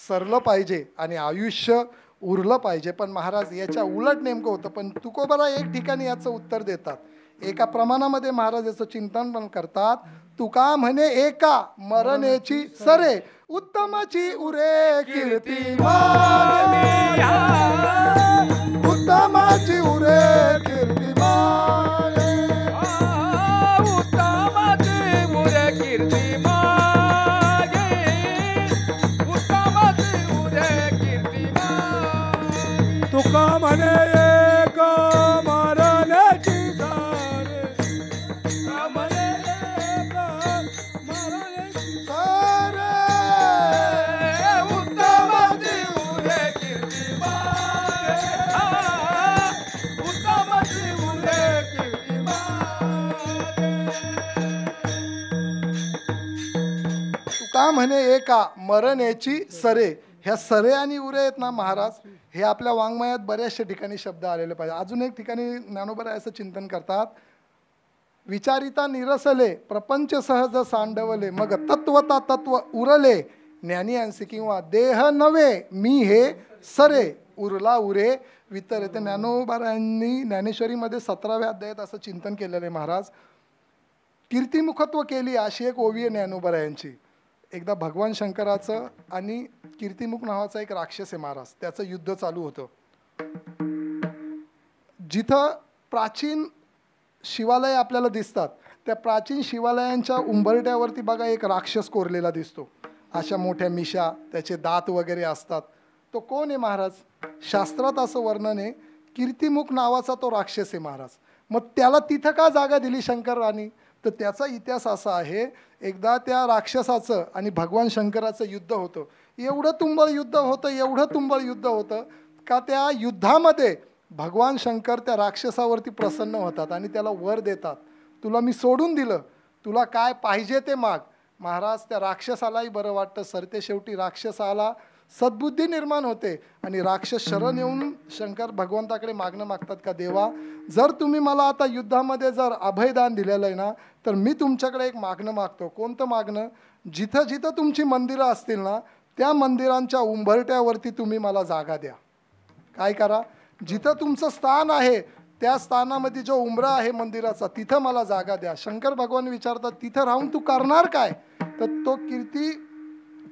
S1: सरलं पाहिजे आणि आयुष्य उरलं पाहिजे. पण महाराज याच्या उलट नेमकं होतं. पण तुकोबाराय एक ठिकाणी याचं उत्तर देतात. एका प्रमाणामध्ये महाराज याचं चिंतन पण करतात. तुका म्हणे एका मरणेची सरे उत्तमाची उरे कीर्ती उत्तमाची उरे कीर्ती
S2: उत्तमाची उरे कीर्ती उत्तमाची उरे कीर्ती तुका म्हणे एक मरण्याची
S1: का म्हणे एका मरणेची सरे. ह्या सरे आणि उरे आहेत ना महाराज, हे आपल्या वाङ्मयात बऱ्याचशा ठिकाणी शब्द आलेले पाहिजे. अजून एक ठिकाणी ज्ञानोबाराय असं चिंतन करतात. विचारिता निरसले प्रपंच सहज सांडवले मग तत्वता तत्व उरले ज्ञानी अंशी किंवा देह नव्हे मी हे सरे उरला उरे वितर. ते ज्ञानोबारायांनी ज्ञानेश्वरीमध्ये 17व्या अध्यायात असं चिंतन केलेलं आहे महाराज. कीर्तिमुखत्व केली अशी एक ओवी आहे ज्ञानोबारायांची. एकदा भगवान शंकराचं आणि कीर्तिमुख नावाचा एक राक्षस आहे महाराज, त्याचं युद्ध चालू होतं. जिथं प्राचीन शिवालय आपल्याला दिसतात त्या प्राचीन शिवालयांच्या उंबरट्यावरती बघा एक राक्षस कोरलेला दिसतो. अशा मोठ्या मिशा, त्याचे दात वगैरे असतात. तो कोण आहे महाराज? शास्त्रात असं वर्णन आहे कीर्तिमुख नावाचा तो राक्षस आहे महाराज. मग त्याला तिथं का जागा दिली शंकरांनी? तर त्याचा इतिहास असा आहे, एकदा त्या राक्षसाचं आणि भगवान शंकराचं युद्ध होतं. एवढं तुंबळ युद्ध होतं का त्या युद्धामध्ये भगवान शंकर त्या राक्षसावरती प्रसन्न होतात आणि त्याला वर देतात, तुला मी सोडून दिलं, तुला काय पाहिजे ते माग. महाराज त्या राक्षसालाही बरं वाटतं. सरते शेवटी राक्षसाला सद्बुद्धी निर्माण होते आणि राक्षस शरण येऊन शंकर भगवंताकडे मागणं मागतात का देवा, जर तुम्ही मला आता युद्धामध्ये जर अभयदान दिलेलं आहे ना, तर मी तुमच्याकडे एक मागणं मागतो. कोणतं मागणं? जिथं जिथं तुमची मंदिरं असतील ना त्या मंदिरांच्या उंबरट्यावरती तुम्ही मला जागा द्या. काय करा? जिथं तुमचं स्थान आहे त्या स्थानामध्ये जो उंबरा आहे मंदिराचा तिथं मला जागा द्या. शंकर भगवान विचारतात तिथं राहून तू करणार काय? तर तो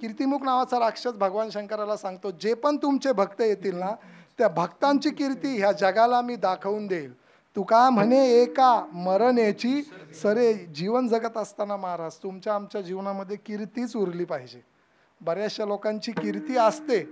S1: कीर्तिमुख नावाचा राक्षस भगवान शंकराला सांगतो, जे पण तुमचे भक्त येतील ना त्या भक्तांची कीर्ती ह्या जगाला मी दाखवून देईल. तुका म्हणे एका मरणेची सरे. जीवन जगत असताना महाराज तुमच्या आमच्या जीवनामध्ये कीर्तीच उरली पाहिजे. बऱ्याचशा लोकांची कीर्ती असते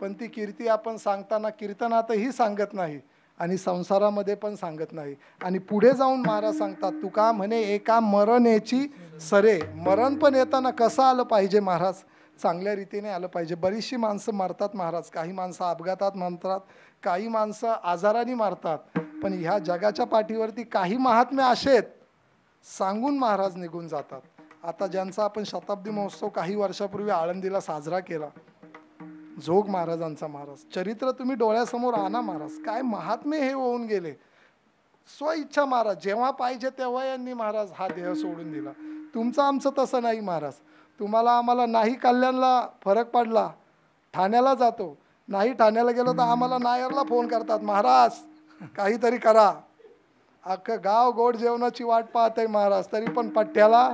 S1: पण ती कीर्ती आपण सांगताना कीर्तनातही सांगत नाही आणि संसारामध्ये पण सांगत नाही. आणि पुढे जाऊन महाराज सांगतात तुका म्हणे एका मरणेची सरे. मरण पण येताना कसं आलं पाहिजे महाराज? चांगल्या रीतीने आलं पाहिजे. बरीचशी माणसं मरतात महाराज. काही माणसं अपघातात मरतात, काही माणसं आजाराने मारतात. पण ह्या जगाच्या पाठीवरती काही महात्मे असे आहेत सांगून महाराज निघून जातात. आता ज्यांचा आपण शताब्दी महोत्सव काही वर्षापूर्वी आळंदीला साजरा केला, जोग महाराजांचा महाराज चरित्र तुम्ही डोळ्यासमोर आणा महाराज. काय महात्मे हे होऊन गेले. स्वइच्छा महाराज जेव्हा पाहिजे तेव्हा यांनी महाराज हा देह सोडून दिला. तुमचं आमचं तसं नाही महाराज. तुम्हाला आम्हाला नाही कल्याणला फरक पडला, ठाण्याला जातो, नाही ठाण्याला गेलो तर आम्हाला नायरला फोन करतात, महाराज काहीतरी करा. अख्खं गाव गोड जेवणाची वाट पाहत आहे महाराज, तरी पण पठ्ठ्याला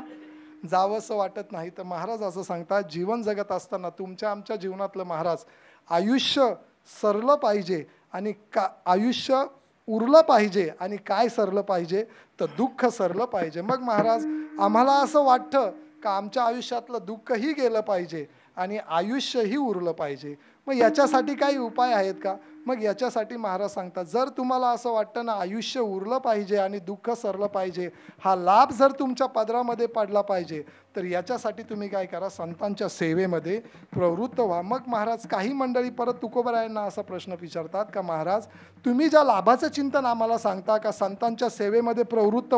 S1: जावंसं वाटत नाही. तर महाराज असं सांगतात, जीवन जगत असताना तुमच्या आमच्या जीवनातलं महाराज आयुष्य सरलं पाहिजे आणि आयुष्य उरलं पाहिजे. आणि काय सरलं पाहिजे तर दुःख सरलं पाहिजे. मग महाराज आम्हाला असं वाटतं का आमच्या आयुष्यातलं दुःखही गेलं पाहिजे आणि आयुष्यही उरलं पाहिजे. मग याच्यासाठी काही उपाय आहेत का? मग याच्यासाठी महाराज सांगतात, जर तुम्हाला असं वाटतं ना आयुष्य उरलं पाहिजे आणि दुःख सरलं पाहिजे, हा लाभ जर तुमच्या पदरामध्ये पडला पाहिजे, तर याच्यासाठी तुम्ही काय करा, संतांच्या सेवेमध्ये प्रवृत्त व्हा. मग महाराज काही मंडळी परत तुकोबरायांना असा प्रश्न विचारतात का महाराज तुम्ही ज्या लाभाचं चिंतन आम्हाला सांगता का संतांच्या सेवेमध्ये प्रवृत्त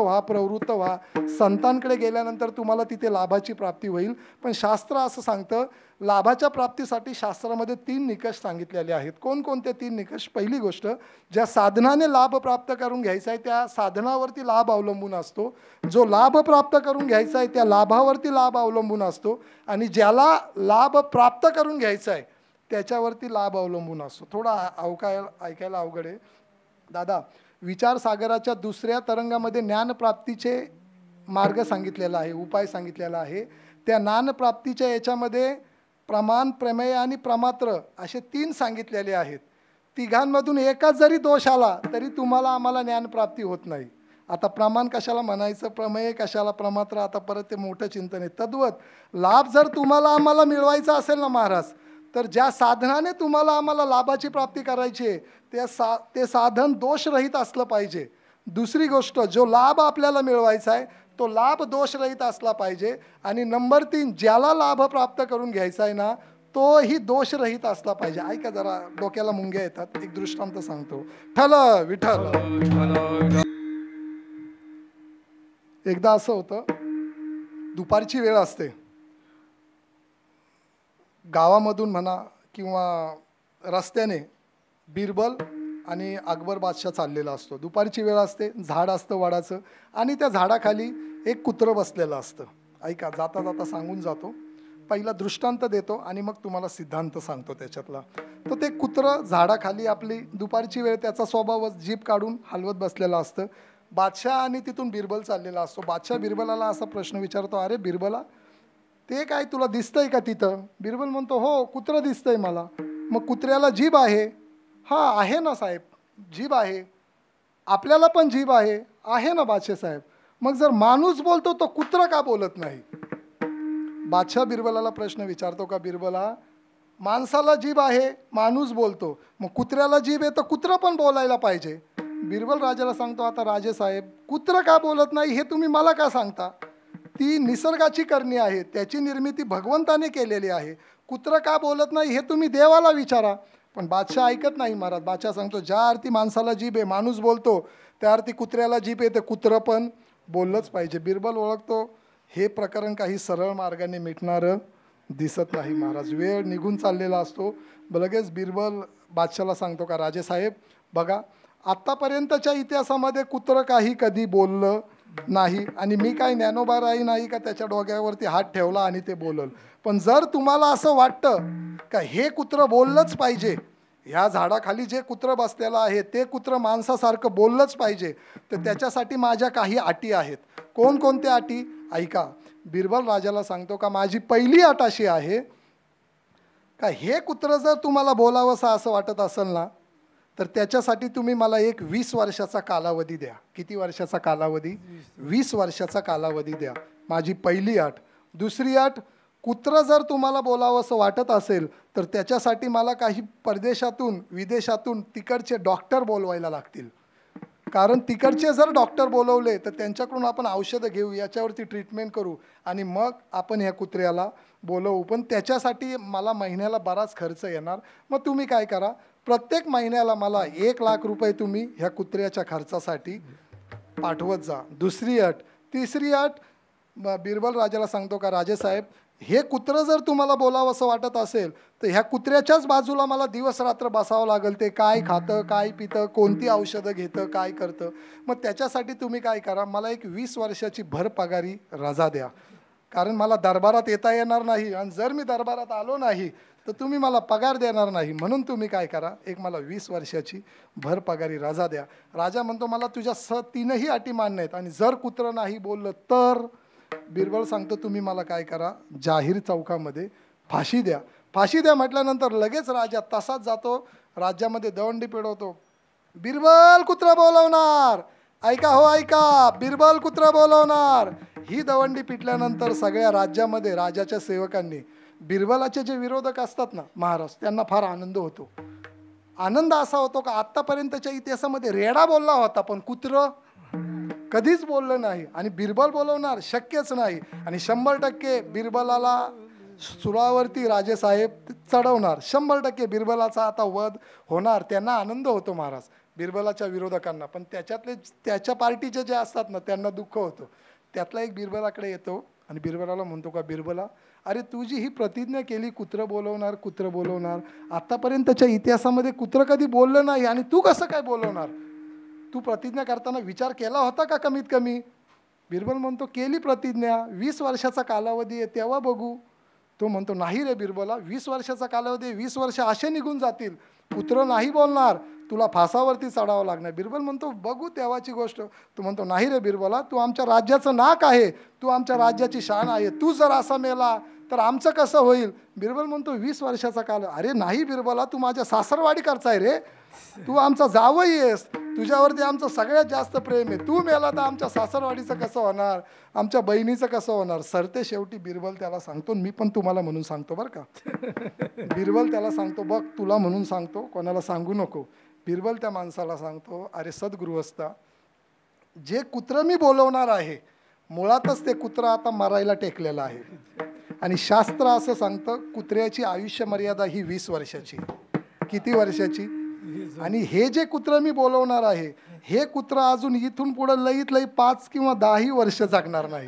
S1: व्हा, संतांकडे गेल्यानंतर तुम्हाला तिथे लाभाची प्राप्ती होईल. पण शास्त्र असं सांगतं लाभाच्या प्राप्तीसाठी शास्त्रामध्ये 3 निकष सांगितलेले आहेत. कोणकोणते 3 निकष? पहिली गोष्ट, ज्या साधनाने लाभ प्राप्त करून घ्यायचा आहे त्या साधनावरती लाभ अवलंबून असतो. जो लाभ प्राप्त करून घ्यायचा आहे त्या लाभावरती लाभ अवलंबून असतो. आणि ज्याला लाभ प्राप्त करून घ्यायचा आहे त्याच्यावरती लाभ अवलंबून असतो. थोडा ऐकायला अवघड आहे दादा. विचारसागराच्या दुसऱ्या तरंगामध्ये ज्ञानप्राप्तीचे मार्ग सांगितलेला आहे, उपाय सांगितलेला आहे. त्या ज्ञानप्राप्तीच्या याच्यामध्ये प्रमाण, प्रमेय आणि प्रमात्र असे 3 सांगितलेले आहेत. तिघांमधून एकाच जरी दोष आला तरी तुम्हाला आम्हाला ज्ञानप्राप्ती होत नाही. आता प्रमाण कशाला म्हणायचं, प्रमेय कशाला, प्रमात्र आता परत ते मोठं चिंतन आहे. तद्वत लाभ जर तुम्हाला आम्हाला मिळवायचा असेल ना महाराज, तर ज्या साधनाने तुम्हाला आम्हाला लाभाची प्राप्ती करायची आहे ते साधन दोषरहित असलं पाहिजे. दुसरी गोष्ट, जो लाभ आपल्याला मिळवायचा आहे तो लाभ दोषरहित असला पाहिजे. आणि नंबर 3, ज्याला लाभ प्राप्त करून घ्यायचा आहे ना तोही दोषरहित असला पाहिजे. ऐका जरा, डोक्याला मुंग्या येतात. एक दृष्टांत सांगतो. ठल विठ्ठल. एकदा असं होतं, दुपारची वेळ असते, गावामधून म्हणा किंवा रस्त्याने बिरबल आणि अकबर बादशाह चाललेला असतो. दुपारची वेळ असते, झाड असतं वडाचं आणि त्या झाडाखाली एक कुत्रं बसलेलं असतं. ऐका, जाता जाता सांगून जातो. पहिला दृष्टांत देतो आणि मग तुम्हाला सिद्धांत सांगतो त्याच्यातला. तर ते कुत्रं झाडाखाली आपली दुपारची वेळ त्याचा स्वभाव जीभ काढून हलवत बसलेला असतं. बादशाह आणि तिथून बिरबल चाललेला असतो. बादशाह बिरबलाला असा प्रश्न विचारतो, अरे बिरबला ते काय तुला दिसतंय का तिथं? बिरबल म्हणतो, हो कुत्रं दिसतंय मला. मग कुत्र्याला जीभ आहे? हा आहे ना साहेब, जीभ आहे. आपल्याला पण जीभ आहे ना बादशाह साहेब. मग जर माणूस बोलतो तो कुत्रं का बोलत नाही? बादशाह बिरबलाला प्रश्न विचारतो का बिरबला, माणसाला जीभ आहे, माणूस बोलतो, मग कुत्र्याला जीभ आहे तर कुत्रं पण बोलायला पाहिजे. बिरबल राजाला सांगतो, आता राजे साहेब कुत्रं का बोलत नाही हे तुम्ही मला का सांगता? ती निसर्गाची करणी आहे, त्याची निर्मिती भगवंताने केलेली आहे. कुत्रं का बोलत नाही हे तुम्ही देवाला विचारा. पण बादशाह ऐकत नाही महाराज. बादशाह सांगतो, ज्या अर्थी माणसाला जीभ आहे, माणूस बोलतो, त्या अर्थी कुत्र्याला जीभ आहे, ते कुत्रं पण बोललंच पाहिजे. बिरबल ओळखतो हे प्रकरण काही सरळ मार्गाने मिटणारं दिसत नाही महाराज. वेळ निघून चाललेला असतो. लगेच बिरबल बादशाहला सांगतो का राजे साहेब बघा, आत्तापर्यंतच्या इतिहासामध्ये कुत्रं काही कधी बोललं नाही आणि मी काही ज्ञानोबाराही नाही का त्याच्या डोक्यावरती हात ठेवला आणि ते बोलल. पण जर तुम्हाला असं वाटतं का हे कुत्रं बोललंच पाहिजे, ह्या झाडाखाली जे कुत्रं बसलेलं आहे ते कुत्रं माणसासारखं बोललंच पाहिजे, तर त्याच्यासाठी माझ्या काही अटी आहेत. कोणकोणत्या अटी? ऐका. बिरबल राजाला सांगतो का माझी पहिली अट अशी आहे का हे कुत्रं जर तुम्हाला बोलावंसं असं वाटत असेल ना तर त्याच्यासाठी तुम्ही मला एक 20 वर्षाचा कालावधी द्या. किती वर्षाचा कालावधी? 20 वर्षाचा कालावधी द्या. माझी पहिली अट. दुसरी अट, कुत्रं जर तुम्हाला बोलावंसं वाटत असेल तर त्याच्यासाठी मला काही परदेशातून विदेशातून तिकडचे डॉक्टर बोलवायला लागतील. कारण तिकडचे जर डॉक्टर बोलवले तर त्यांच्याकडून आपण औषधं घेऊ, याच्यावरती ट्रीटमेंट करू आणि मग आपण ह्या कुत्र्याला बोलवू. पण त्याच्यासाठी मला महिन्याला बराच खर्च येणार. मग तुम्ही काय करा, प्रत्येक महिन्याला मला 1 लाख रुपये तुम्ही ह्या कुत्र्याच्या खर्चासाठी पाठवत जा. दुसरी अट. तिसरी अट, बिरबल राजाला सांगतो का राजे साहेब हे कुत्रं जर तुम्हाला बोलावं असं वाटत असेल तर ह्या कुत्र्याच्याच बाजूला मला दिवस रात्र बसावं लागेल. ते काय खातं, काय पितं, कोणती औषधं घेतं, काय करतं. मग त्याच्यासाठी तुम्ही काय करा, मला एक 20 वर्षाची भर पगारी रजा द्या. कारण मला दरबारात येता येणार नाही आणि जर मी दरबारात आलो नाही तर तुम्ही मला पगार देणार नाही. म्हणून तुम्ही काय करा, एक मला 20 वर्षाची भर पगारी रजा द्या. राजा म्हणतो मला तुझ्या 3ही अटी मान्य आहेत आणि जर कुत्रं नाही बोललं तर बिरबल सांगतो तुम्ही मला काय करा, जाहीर चौकामध्ये फाशी द्या. फाशी द्या म्हटल्यानंतर लगेच राजा तसाच जातो, राज्यामध्ये दवंडी पेडवतो. बिरबल कुत्रा बोलवणार, ऐका हो ऐका, बिरबल कुत्रा बोलवणार. ही दवंडी पिटल्यानंतर सगळ्या राज्यामध्ये राजाच्या सेवकांनी, बिरबलाचे जे विरोधक असतात ना महाराज, त्यांना फार आनंद होतो. आनंद असा होतो का आत्तापर्यंतच्या इतिहासामध्ये रेडा बोलला होता पण कुत्रं कधीच बोललं नाही. आणि बिरबल बोलवणार शक्यच नाही. आणि 100% बिरबलाला सुरावरती राजेसाहेब चढवणार. 100% बिरबलाचा आता वध होणार. त्यांना आनंद होतो महाराज बिरबलाच्या विरोधकांना. पण त्याच्यातले त्याच्या पार्टीचे जे असतात ना त्यांना दुःख होतं. त्यातला एक बिरबलाकडे येतो आणि बिरबलाला म्हणतो का, बिरबला अरे तुझी ही प्रतिज्ञा केली कुत्रं बोलवणार, कुत्रं बोलवणार, आतापर्यंतच्या इतिहासामध्ये कुत्रं कधी बोललं नाही आणि तू कसं काय बोलवणार. तू प्रतिज्ञा करताना विचार केला होता का कमीत कमी. बिरबल म्हणतो केली प्रतिज्ञा, 20 वर्षाचा कालावधी आहे तेव्हा बघू. तो म्हणतो नाही रे बिरबला, 20 वर्षाचा कालावधी, 20 वर्ष असे निघून जातील, कुत्रं नाही बोलणार, तुला फासावरती चढावं लागणार. बिरबल म्हणतो बघू तेव्हाची गोष्ट. तो म्हणतो नाही रे बिरबला, तू आमच्या राज्याचं नाक आहे, तू आमच्या राज्याची शान आहे, तू जर असा मेला तर आमचं कसं होईल. बिरबल म्हणतो 20 वर्षाचा काल. अरे नाही बिरबला, तू माझ्या सासरवाडीकरचा आहे रे, तू आमचा जावई आहेस, तुझ्यावरती आमचं सगळ्यात जास्त प्रेम आहे, तू मेला तर आमच्या सासरवाडीचं कसं होणार, आमच्या बहिणीचं कसं होणार. सरते शेवटी बिरबल त्याला सांगतो, मी पण तुम्हाला म्हणून सांगतो बरं का. बिरबल त्याला सांगतो बघ तुला म्हणून सांगतो, कोणाला सांगू नको. बिरबल त्या माणसाला सांगतो अरे सद्गृहस्था, जे कुत्रं मी बोलवणार आहे मुळातच ते कुत्रं आता मरायला टेकलेलं आहे. आणि शास्त्र असं सांगतं कुत्र्याची आयुष्य मर्यादा ही 20 वर्षाची. किती वर्षाची. आणि हे जे कुत्रं मी बोलवणार आहे हे कुत्रं अजून इथून पुढं लईत लई 5 किंवा 10 वर्ष जगणार नाही.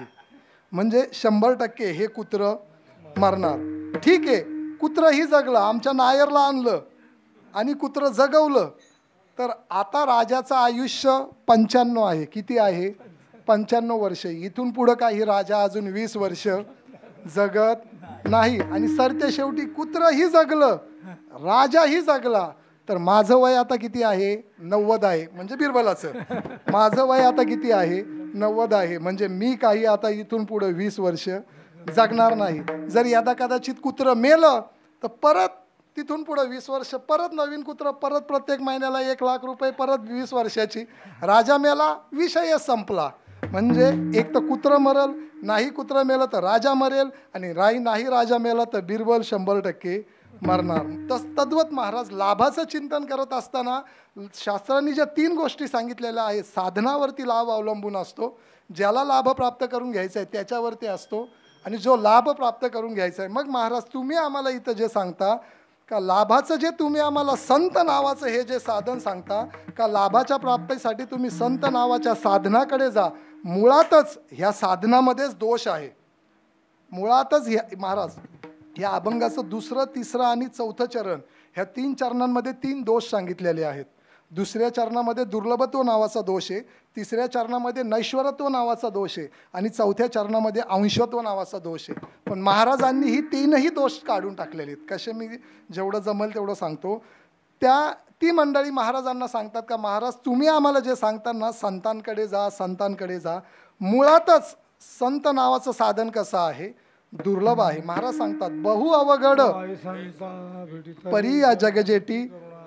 S1: म्हणजे 100% हे कुत्रं मरणार. ठीक आहे, कुत्रंही जगलं, आमच्या नायरला आणलं आणि कुत्रं जगवलं. तर आता राजाचं आयुष्य 95 आहे. किती आहे. 95 वर्ष. इथून पुढं काही राजा अजून 20 वर्ष जगत नाही. आणि सरते शेवटी कुत्रंही जगलं, राजाही जगला. तर माझं वय आता किती आहे 90 आहे, म्हणजे बिरबलाचं. माझं वय आता किती आहे 90 आहे, म्हणजे मी काही आता इथून पुढं 20 वर्ष जगणार नाही. जर यदा कदाचित कुत्रं मेलं तर परत तिथून पुढं 20 वर्ष परत नवीन कुत्रं, परत प्रत्येक महिन्याला 1 लाख रुपये, परत 20 वर्षाची. राजा मेला, विषयच संपला. म्हणजे एक तर कुत्रं मरल, नाही कुत्रं मेलं तर राजा मरेल, आणि नाही राजा मेला तर बिरबल 100% मरणार. तद्वत महाराज लाभाचं चिंतन करत असताना शास्त्रांनी ज्या 3 गोष्टी सांगितलेल्या आहेत, साधनावरती लाभ अवलंबून असतो, ज्याला लाभ प्राप्त करून घ्यायचा आहे त्याच्यावरती असतो, आणि जो लाभ प्राप्त करून घ्यायचा आहे. मग महाराज तुम्ही आम्हाला इथं जे सांगता का लाभाचं, जे तुम्ही आम्हाला संत नावाचं हे जे साधन सांगता का लाभाच्या प्राप्तीसाठी तुम्ही संत नावाच्या साधनाकडे जा. मुळातच ह्या साधनामध्येच दोष आहे. मुळातच महाराज या अभंगाचं 2रं, 3रं आणि 4थं चरण, ह्या 3 चरणांमध्ये 3 दोष सांगितलेले आहेत. 2ऱ्या चरणामध्ये दुर्लभत्व नावाचा दोष आहे, 3ऱ्या चरणामध्ये नैश्वरत्व नावाचा दोष आहे, आणि 4थ्या चरणामध्ये अंशत्व नावाचा दोष आहे. पण महाराजांनी ही 3ही दोष काढून टाकलेले आहेत. कसे, मी जेवढं जमेल तेवढं सांगतो. ती मंडळी महाराजांना सांगतात का महाराज तुम्ही आम्हाला जे सांगता ना संतांकडे जा, संतांकडे जा. मुळातच संत नावाचं साधन कसं आहे, दुर्लभ आहे. महाराज सांगतात बहु अवघड परी या जगजेटी,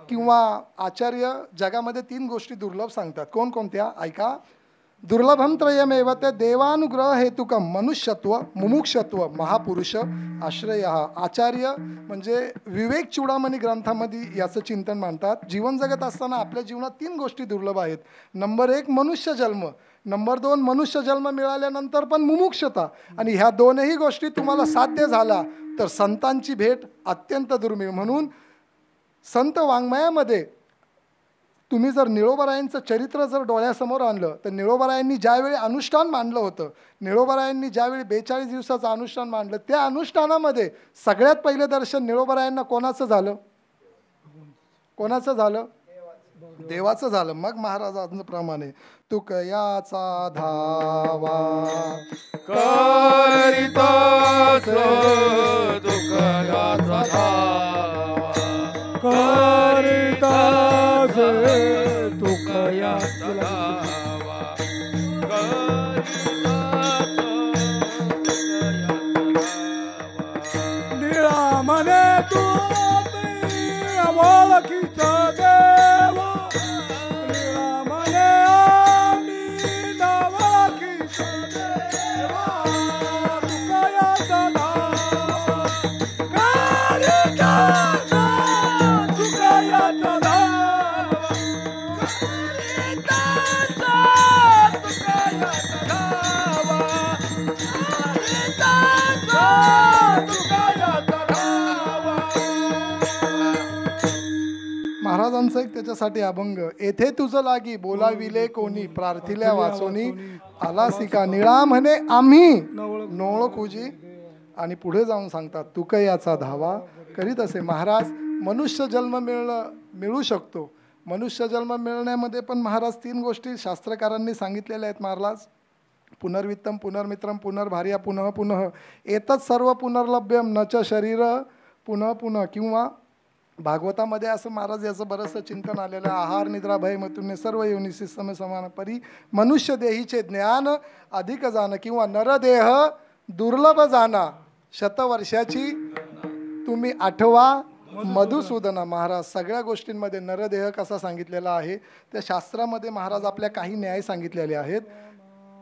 S1: किंवा आचार्य जगामध्ये 3 गोष्टी दुर्लभ सांगतात. कोणकोणत्या ऐका. दुर्लभम त्रयमेव ते देवानुग्रह हेतुकम मनुष्यत्व मुमुक्षत्व महापुरुष आश्रय. आचार्य म्हणजे विवेक चूडामणी ग्रंथामध्ये याचं चिंतन मांडतात. जीवन जगत असताना आपल्या जीवनात 3 गोष्टी दुर्लभ आहेत. नंबर 1 मनुष्य जन्म, नंबर 2 मनुष्य जन्म मिळाल्यानंतर पण मुमुक्षता, आणि ह्या 2ही गोष्टी तुम्हाला साध्य झाला तर संतांची भेट अत्यंत दुर्मिळ. म्हणून संत वाङ्मयामध्ये तुम्ही जर निळोबारायांचं चरित्र जर डोळ्यासमोर आणलं तर निळोबारायांनी ज्यावेळी अनुष्ठान मांडलं होतं, निळोबारायांनी ज्यावेळी 42 दिवसाचं अनुष्ठान मांडलं, त्या अनुष्ठानामध्ये सगळ्यात पहिलं दर्शन निळोबारायांना कोणाचं झालं? कोणाचं झालं? देवाचं झालं. मग महाराजांप्रमाणे तुकयाचा धावा
S2: करितास दुःखयाचा धावा, करितास दुःखयाचा धावा, करितास दुःखयाचा धावा. निळा म्हणे तू ओळखीचा देव, निळा म्हणे आम्ही नावाखीचा देवा, तुकयाचा धावा, करिताचा तुकयाचा धावा, करिताचा तुकयाचा धावा, करिताचा तुकयाचा धावा.
S1: महाराजांचं एक त्याच्यासाठी अभंग, येथे तुझं लागी बोलाविले कोणी, प्रार्थिल्या वाचोनी आला सिका, निळा म्हणे आम्ही नोळखुजी. आणि पुढे जाऊन सांगतात तुकयाचा धावा करीत असे. महाराज मनुष्य जन्म मिळू शकतो. मनुष्य जन्म मिळण्यामध्ये पण महाराज 3 गोष्टी शास्त्रकारांनी सांगितलेल्या आहेत. महाराज पुनर्वित्तम पुनर्मित्रम पुनर्भार्या पुनः पुनः एतत् सर्व पुनर्लभ्यम न च शरीर पुनः पुनः. किंवा भागवतामध्ये असं महाराज याचं बरंचसं चिंतन आलेलं आहे. आहार निद्रा भय मृत्यूने सर्व योनिसी सम समान परी मनुष्य देहीचे ज्ञान अधिक जाणं, किंवा नरदेह दुर्लभ जाणा शतवर्षाची तुम्ही आठवा मधुसूदना. महाराज सगळ्या गोष्टींमध्ये नरदेह कसा सांगितलेला आहे त्या शास्त्रामध्ये महाराज आपल्या काही न्याय सांगितलेले आहेत.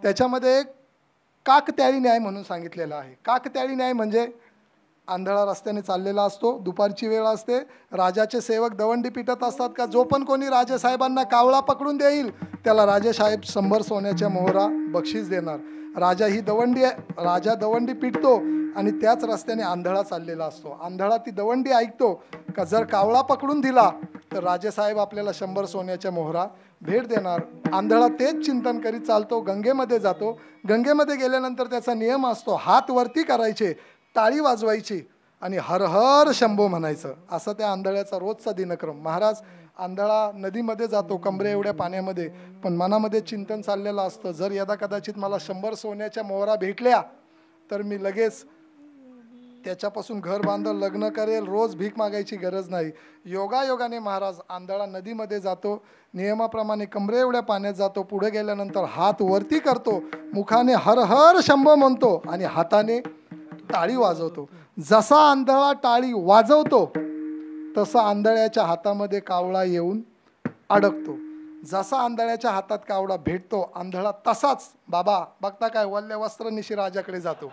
S1: त्याच्यामध्ये एक काकत्याळी न्याय म्हणून सांगितलेला आहे. काकत्याळी न्याय म्हणजे आंधळा रस्त्याने चाललेला असतो, दुपारची वेळ असते, राजाचे सेवक दवंडी पिटत असतात का जो पण कोणी राजेसाहेबांना कावळा पकडून देईल त्याला राजेसाहेब 100 सोन्याच्या मोहरा बक्षीस देणार. राजा दवंडी पिटतो आणि त्याच रस्त्याने आंधळा चाललेला असतो. आंधळा ती दवंडी ऐकतो का जर कावळा पकडून दिला तर राजेसाहेब आपल्याला 100 सोन्याच्या मोहरा भेट देणार. आंधळा तेच चिंतन करीत चालतो, गंगेमध्ये जातो. गंगेमध्ये गेल्यानंतर त्याचा नियम असतो, हात वरती करायचे, टाळी वाजवायची आणि हर हर शंभो म्हणायचं. असा त्या आंधळ्याचा रोजचा दिनक्रम. महाराज आंधळा नदीमध्ये जातो कमरे एवढ्या पाण्यामध्ये, पण मनामध्ये चिंतन चाललेलं असतं, जर यदा कदाचित मला 100 सोन्याच्या मोहरा भेटल्या तर मी लगेच त्याच्यापासून घर बांधल, लग्न करेल, रोज भीक मागायची गरज नाही. योगायोगाने महाराज आंधळा नदीमध्ये जातो, नियमाप्रमाणे कमरे एवढ्या पाण्यात जातो. पुढे गेल्यानंतर हात वरती करतो, मुखाने हर हर शंभो म्हणतो आणि हाताने टाळी वाजवतो. जसा आंधळा टाळी वाजवतो तसा आंधळ्याच्या हातामध्ये कावळा येऊन अडकतो. जसा आंधळ्याच्या हातात कावळा भेटतो आंधळा तसाच बाबा बघता काय वल्ल्या वस्त्रनिशी राजाकडे जातो.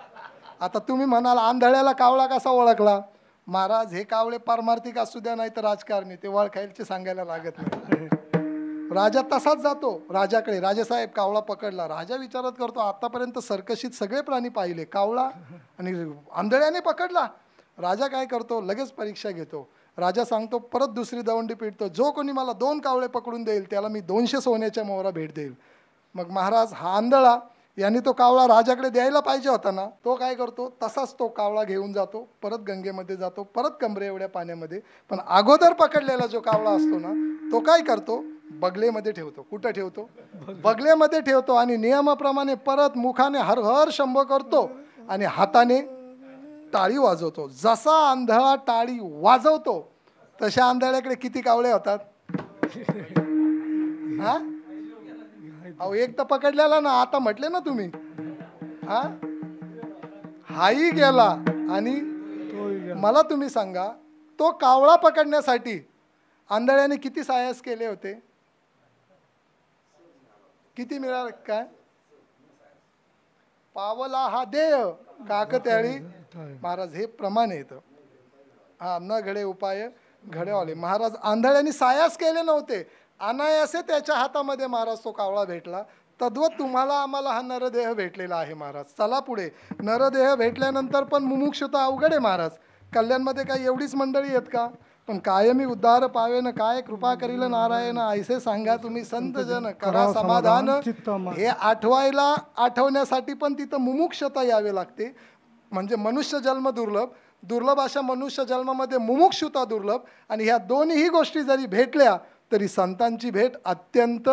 S1: आता तुम्ही म्हणाल आंधळ्याला कावळा कसा ओळखला? महाराज हे कावळे पारमार्थिक असू द्या नाही तर राजकारणी, ते ओळखायचे सांगायला लागत नाही. राजा तसाच जातो राजाकडे, राजेसाहेब कावळा पकडला. राजा विचारत करतो आतापर्यंत सर्कशीत सगळे प्राणी पाहिले, कावळा आणि आंधळ्याने पकडला. राजा काय करतो लगेच परीक्षा घेतो. राजा सांगतो परत दुसरी दवंडी पिटतो, जो कोणी मला 2 कावळे पकडून देईल त्याला मी 200 सोन्याच्या मोहरा भेट देईल. मग महाराज हा आंधळा यांनी तो कावळा राजाकडे द्यायला पाहिजे होता ना, तो काय करतो तसाच तो कावळा घेऊन जातो, परत गंगेमध्ये जातो, परत कमरे एवढ्या पाण्यामध्ये. पण अगोदर पकडलेला जो कावळा असतो ना तो काय करतो बगलेमध्ये ठेवतो. कुठं ठेवतो? बगलेमध्ये ठेवतो आणि नियमाप्रमाणे परत मुखाने हर हर शंभो करतो आणि हाताने टाळी वाजवतो. जसा आंधळा टाळी वाजवतो तशा आंधळ्याकडे किती कावळे होतात? हा अहो एक तर पकडलेला ना, आता म्हटले ना तुम्ही, हाही गेला आणि मला तुम्ही सांगा तो कावळा पकडण्यासाठी आंधळ्याने किती साहस केले होते? किती मिळाले? काय पावला हा देय काकत्याळी. महाराज हे प्रमाण येतं. हा न घडे उपाय घडेवाले. महाराज आंधळ्यांनी सायास केले नव्हते, अनायासे त्याच्या हातामध्ये महाराज तो कावळा भेटला. तद्वत तुम्हाला आम्हाला हा नरदेह भेटलेला आहे महाराज. चला पुढे. नरदेह भेटल्यानंतर पण मुमुक्षुता अवघड आहे महाराज. कल्याणमध्ये काय एवढीच मंडळी आहेत का? पण कायमी उद्धार पावेन, काय कृपा करील नारायण, ऐसे सांगा तुम्ही संत जन, करा समाधान. हे आठवण्यासाठी पण तिथं मुमुक्षता यावे लागते. म्हणजे मनुष्य जन्म दुर्लभ, दुर्लभ अशा मनुष्य जन्मामध्ये मुमुक्षुता दुर्लभ, आणि ह्या दोन्ही गोष्टी जरी भेटल्या तरी संतांची भेट अत्यंत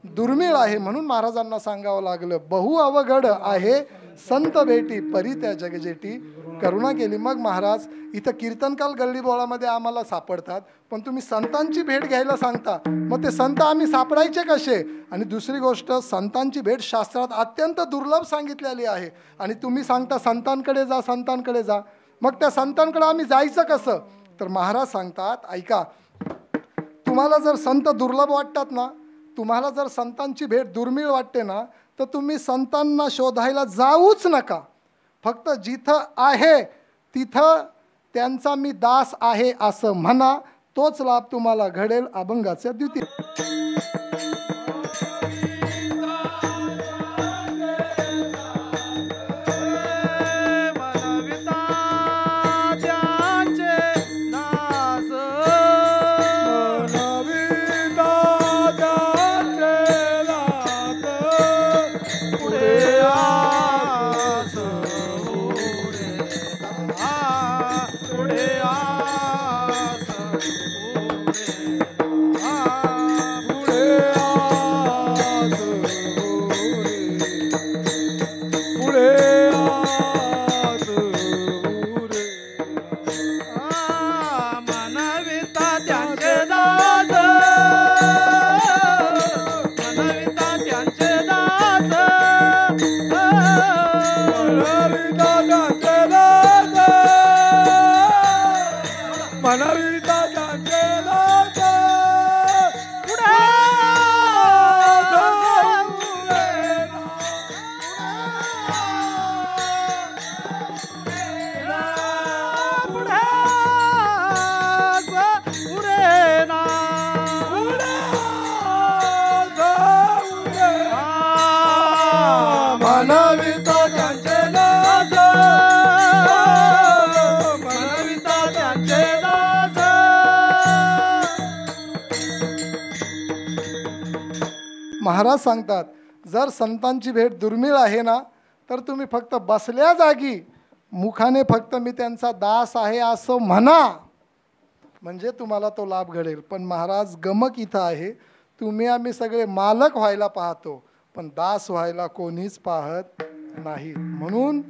S1: दुर्मिळ आहे. म्हणून महाराजांना सांगावं लागलं, बहु अवघड आहे संत भेटी, परी त्या जगजेटी करुणा केली. मग महाराज इथं कीर्तनकाल गल्लीबोळामध्ये आम्हाला सापडतात, पण तुम्ही संतांची भेट घ्यायला सांगता, मग ते संत आम्ही सापडायचे कसे? आणि दुसरी गोष्ट, संतांची भेट शास्त्रात अत्यंत दुर्लभ सांगितलेली आहे, आणि तुम्ही सांगता संतांकडे जा, संतांकडे जा. मग त्या संतांकडे आम्ही जायचं कसं? तर महाराज सांगतात, ऐका, तुम्हाला जर संत दुर्लभ वाटतात ना, तुम्हाला जर संतांची भेट दुर्मिळ वाटते ना, तर तुम्ही संतांना शोधायला जाऊच नका. फक्त जिथं आहे तिथं त्यांचा मी दास आहे असं म्हणा, तोच लाभ तुम्हाला घडेल अभंगाच्या द्वितीय. महाराज सांगतात, जर संतांची भेट दुर्मिळ आहे ना, तर तुम्ही फक्त बसल्या जागी मुखाने फक्त मी त्यांचा दास आहे असं म्हणा, म्हणजे तुम्हाला तो लाभ घडेल. पण महाराज गमक इथं आहे, तुम्ही आम्ही सगळे मालक व्हायला पाहतो, पण दास व्हायला कोणीच पाहत नाही. म्हणून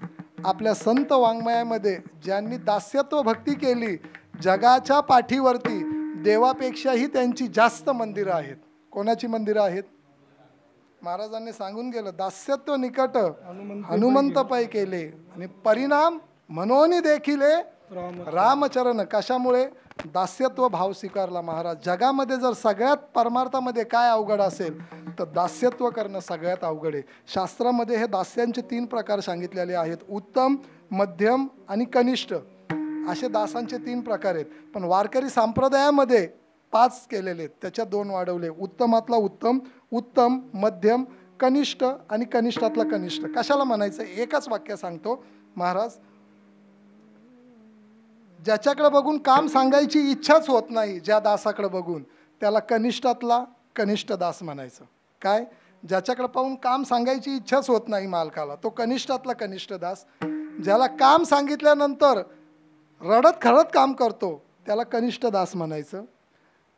S1: आपल्या संत वाङ्मयामध्ये ज्यांनी दास्यत्व भक्ती केली, जगाच्या पाठीवरती देवापेक्षाही त्यांची जास्त मंदिरं आहेत. कोणाची मंदिरं आहेत? महाराजांनी सांगून गेलं, दास्यत्व निकट हनुमंत पै केले, आणि परिणाम मनोनी देखिले रामचरण. कशामुळे? दास्यत्व भाव स्वीकारला महाराज. जगामध्ये जर सगळ्यात परमार्थामध्ये काय अवघड असेल तर दास्यत्व करणं सगळ्यात अवघड आहे. शास्त्रामध्ये हे दास्यांचे 3 प्रकार सांगितलेले आहेत, उत्तम, मध्यम आणि कनिष्ठ, असे दासांचे 3 प्रकार आहेत. पण वारकरी संप्रदायामध्ये 5 केलेले आहेत, त्याच्यात 2 वाढवले. उत्तमातला उत्तम, उत्तम, मध्यम, कनिष्ठ आणि कनिष्ठातला कनिष्ठ. कशाला म्हणायचं? एकच वाक्य सांगतो महाराज, ज्याच्याकडे बघून काम सांगायची इच्छाच होत नाही, ज्या दासाकडे बघून, त्याला कनिष्ठातला कनिष्ठ दास म्हणायचं. काय? ज्याच्याकडे पाहून काम सांगायची इच्छाच होत नाही मालकाला, तो कनिष्ठातला कनिष्ठ दास. ज्याला काम सांगितल्यानंतर रडत खडत काम करतो, त्याला कनिष्ठ दास म्हणायचं.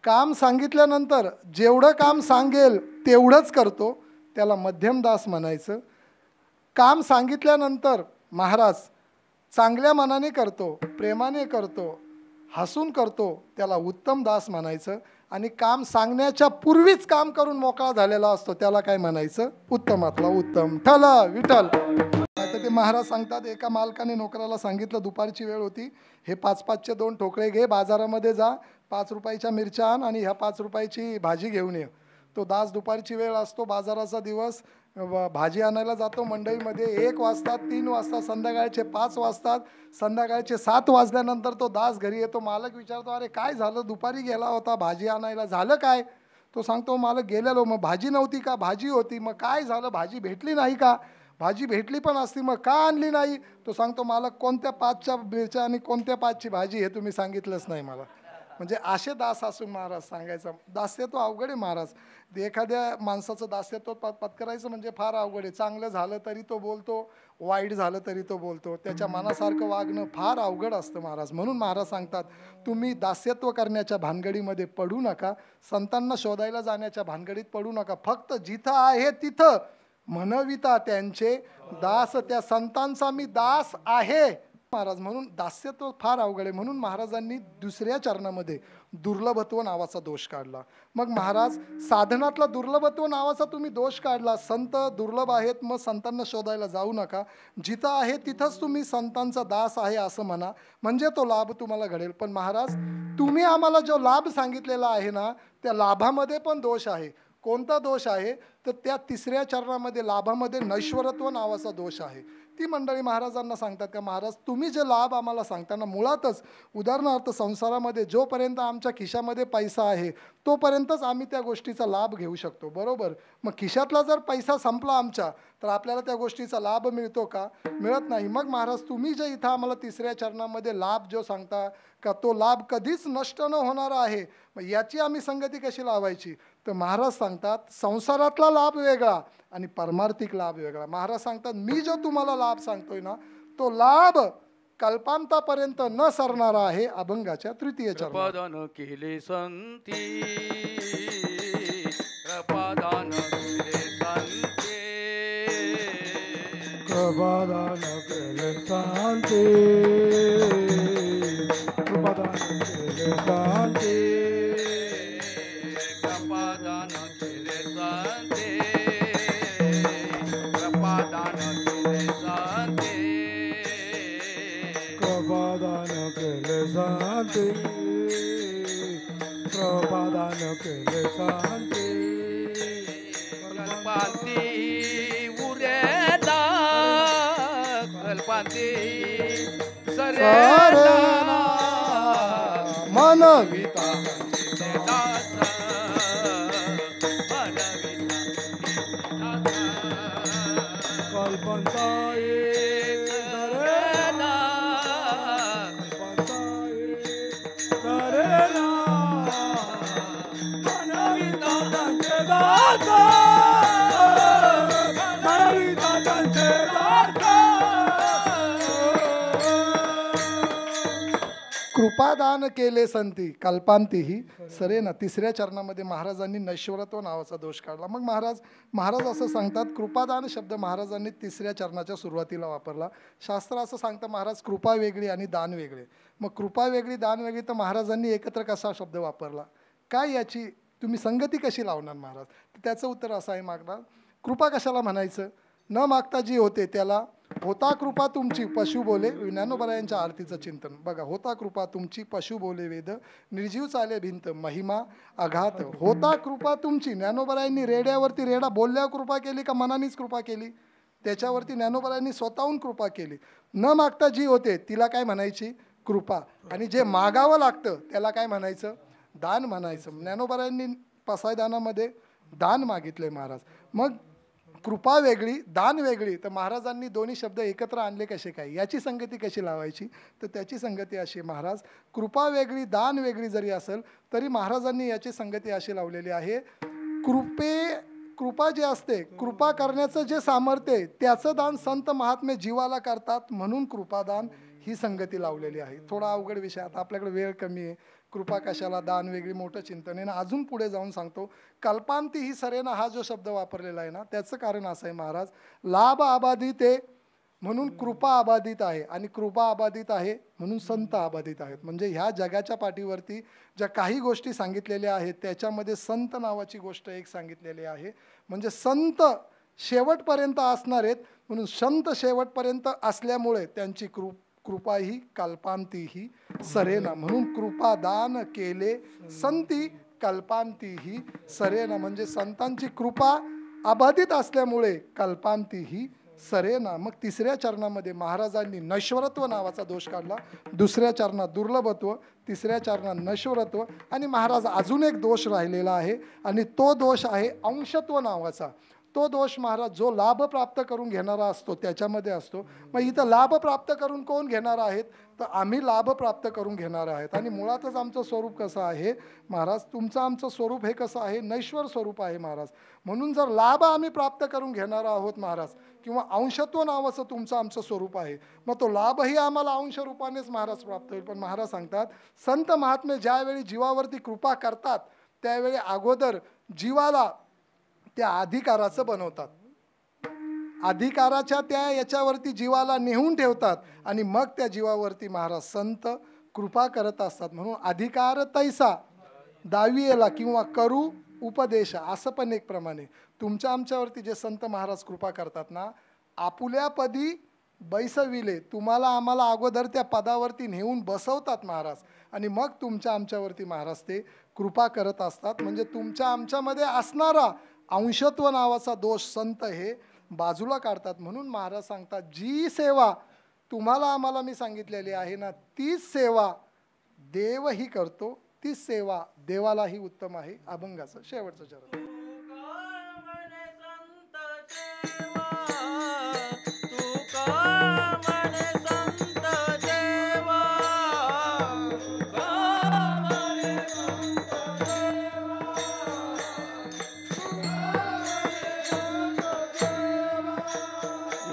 S1: काम सांगितल्यानंतर जेवढं काम सांगेल तेवढंच करतो, त्याला मध्यम दास म्हणायचं. काम सांगितल्यानंतर महाराज चांगल्या मनाने करतो, प्रेमाने करतो, हसून करतो, त्याला उत्तम दास म्हणायचं. आणि काम सांगण्याच्या पूर्वीच काम करून मोकळा झालेला असतो, त्याला काय म्हणायचं? उत्तमातला उत्तम. ठल विठ्ठल. आता ते महाराज सांगतात, एका मालकाने नोकराला सांगितलं, दुपारची वेळ होती, हे 5-5चे 2 ठोकळे घे, बाजारामध्ये जा, 5 रुपयाच्या मिरच्या आण आणि ह्या 5 रुपयाची भाजी घेऊन ये. तो दास दुपारची वेळ असतो, बाजाराचा दिवस, भाजी आणायला जातो मंडईमध्ये. 1 वाजतात, 3 वाजतात, संध्याकाळचे 5 वाजतात, संध्याकाळचे 7 वाजल्यानंतर तो दास घरी येतो. मालक विचारतो, अरे काय झालं, दुपारी गेला होता भाजी आणायला, झालं काय? तो सांगतो, मालक गेलेलो. मग भाजी नव्हती का? भाजी होती. मग काय झालं, भाजी भेटली नाही का? भाजी भेटली पण असती, मग का आणली नाही? तो सांगतो, मालक कोणत्या 5च्या मिरच्या आणि कोणत्या 5ची भाजी हे तुम्ही सांगितलंच नाही मला. म्हणजे असे दास असून महाराज सांगायचा. दास्यत्व अवघड आहे महाराज. एखाद्या माणसाचं दास्यत्व पत्करायचं म्हणजे फार अवघड आहे. चांगलं झालं तरी तो बोलतो, वाईट झालं तरी तो बोलतो. त्याच्या मनासारखं वागणं फार अवघड असतं महाराज. म्हणून महाराज सांगतात, तुम्ही दास्यत्व करण्याच्या भानगडीमध्ये पडू नका, संतांना शोधायला जाण्याच्या भानगडीत पडू नका. फक्त जिथं आहे तिथं म्हणविता त्यांचे दास, त्या संतांचा मी दास आहे महाराज. म्हणून दास्यत्व फार अवघड आहे. म्हणून महाराजांनी दुसऱ्या चरणामध्ये दुर्लभत्व नावाचा दोष काढला. मग महाराज साधनातला दुर्लभत्व नावाचा तुम्ही दोष काढला. संत दुर्लभ आहेत, मग संतांना शोधायला जाऊ नका. जिथं आहे तिथंच तुम्ही संतांचा दास आहे असं म्हणा, म्हणजे तो लाभ तुम्हाला घडेल. पण महाराज तुम्ही आम्हाला जो लाभ सांगितलेला आहे ना, त्या लाभामध्ये पण दोष आहे. कोणता दोष आहे तर त्या तिसऱ्या चरणामध्ये लाभामध्ये नैश्वरत्व नावाचा दोष आहे. ती मंडळी महाराजांना सांगतात का, महाराज तुम्ही जे लाभ आम्हाला सांगताना मुळातच उदाहरणार्थ संसारामध्ये जोपर्यंत आमच्या खिशामध्ये पैसा आहे तोपर्यंतच आम्ही त्या गोष्टीचा लाभ घेऊ शकतो, बरोबर. मग खिशातला जर पैसा संपला आमच्या तर आपल्याला त्या गोष्टीचा लाभ मिळतो का? मिळत नाही. मग महाराज तुम्ही जे इथं आम्हाला तिसऱ्या चरणामध्ये लाभ जो सांगता का, तो लाभ कधीच नष्ट न होणारा आहे. मग याची आम्ही संगती कशी लावायची? तर महाराज सांगतात संसारातला लाभ वेगळा आणि परमार्थिक लाभ वेगळा. महाराज सांगतात मी जो तुम्हाला लाभ सांगतोय ना, तो लाभ कल्पांतापर्यंत न सरणारा आहे. अभंगाच्या तृतीय चरणात
S2: कृपादान केले संती, कृपादान केले संते, कृपादान केले संते, कृपादान केले संते, कृपादान केले संते, कृपादान केले संते, कृपादान केले संते, कृपादान केले संते, कल्पांती उरेदा, कल्पांती सरेना,
S1: मनविता कृपादान केले संती कल्पांतीही सरेना. तिसऱ्या चरणामध्ये महाराजांनी नैश्वरत्व नावाचा दोष काढला. मग महाराज असं सांगतात, कृपादान शब्द महाराजांनी तिसऱ्या चरणाच्या सुरुवातीला वापरला. शास्त्र असं सांगतं महाराज कृपा वेगळी आणि दान वेगळे. मग कृपा वेगळी दान वेगळी, तर महाराजांनी एकत्र कसा शब्द वापरला? काय याची तुम्ही संगती कशी लावणार महाराज? त्याचं उत्तर असं आहे मागणार, कृपा कशाला म्हणायचं? न मागता जी होते त्याला होता कृपा तुमची पशु बोले. ज्ञानोबरायांच्या आरतीचं चिंतन बघा. होता कृपा तुमची पशु बोले वेद, निर्जीव चाले भिंत महिमा अघात. होता कृपा तुमची. ज्ञानोबरायांनी रेड्यावरती रेडा बोलल्यावर कृपा केली का मनानेच कृपा केली? त्याच्यावरती ज्ञानोबरायांनी स्वतःहून कृपा केली. न मागता जी होते तिला काय म्हणायची? कृपा. आणि जे मागावं लागतं त्याला काय म्हणायचं? दान म्हणायचं. ज्ञानोबरायांनी पसायदानामध्ये दान मागितले महाराज. मग कृपा वेगळी दान वेगळी, तर महाराजांनी दोन्ही शब्द एकत्र आणले कसे काय? याची संगती कशी लावायची? तर त्याची संगती अशी महाराज, कृपा वेगळी दान वेगळी जरी असेल तरी महाराजांनी याची संगती अशी लावलेली आहे, कृपा जे असते, कृपा करण्याचं जे सामर्थ्य आहे त्याचं दान संत महात्मे जीवाला करतात, म्हणून कृपादान ही संगती लावलेली आहे. थोडा अवघड विषय, आता आपल्याकडे वेळ कमी आहे. कृपा कशाला दान वेगळी मोठं चिंतन आहे ना. अजून पुढे जाऊन सांगतो, कल्पांती ही सरेना हा जो शब्द वापरलेला आहे ना, त्याचं कारण असं आहे महाराज, लाभ अबाधित आहे म्हणून कृपा अबाधित आहे, आणि कृपा अबाधित आहे म्हणून संत अबाधित आहेत. म्हणजे ह्या जगाच्या पाठीवरती ज्या काही गोष्टी सांगितलेल्या आहेत त्याच्यामध्ये संत नावाची गोष्ट एक सांगितलेली आहे. म्हणजे संत शेवटपर्यंत असणार आहेत, म्हणून संत शेवटपर्यंत असल्यामुळे त्यांची कृपा ही कल्पांतीही सरेना. म्हणून कृपा दान केले संती कल्पांतीही सरेना. म्हणजे संतांची कृपा अबाधित असल्यामुळे कल्पांतीही सरेना. मग तिसऱ्या चरणामध्ये महाराजांनी नैश्वरत्व नावाचा दोष काढला. दुसऱ्या चरणात दुर्लभत्व, तिसऱ्या चरणात नैश्वरत्व, आणि महाराज अजून एक दोष राहिलेला आहे आणि तो दोष आहे अंशत्व नावाचा. तो दोष महाराज जो लाभ प्राप्त करून घेणारा असतो त्याच्यामध्ये असतो. मग इथं लाभ प्राप्त करून कोण घेणार आहेत, तर आम्ही लाभ प्राप्त करून घेणार आहेत. आणि मुळातच आमचं स्वरूप कसं आहे महाराज, तुमचं आमचं स्वरूप हे कसं आहे, नैश्वर स्वरूप आहे महाराज. म्हणून जर लाभ आम्ही प्राप्त करून घेणार आहोत महाराज, किंवा अंशत्व नावाचं तुमचं आमचं स्वरूप आहे, मग तो लाभही आम्हाला अंश रूपानेच महाराज प्राप्त होईल. पण महाराज सांगतात संत महात्मे ज्यावेळी जीवावरती कृपा करतात त्यावेळी अगोदर जीवाला त्या अधिकाराचं बनवतात, अधिकाराच्या त्या याच्यावरती जीवाला नेऊन ठेवतात आणि मग त्या जीवावरती महाराज संत कृपा करत असतात. म्हणून अधिकार तैसा दावियेला किंवा करू उपदेश असं पण एक प्रमाणे तुमच्या आमच्यावरती जे संत महाराज कृपा करतात ना, आपुल्या पदी बैसविले, तुम्हाला आम्हाला अगोदर त्या पदावरती नेऊन बसवतात महाराज आणि मग तुमच्या आमच्यावरती महाराज ते कृपा करत असतात. म्हणजे तुमच्या आमच्यामध्ये असणारा अंशत्व नावाचा दोष संत हे बाजूला काढतात. म्हणून महाराज सांगतात जी सेवा तुम्हाला आम्हाला मी सांगितलेली आहे ना, तीच सेवा देवही करतो, तीच सेवा देवालाही उत्तम आहे. अभंगाचं शेवटचं चरण.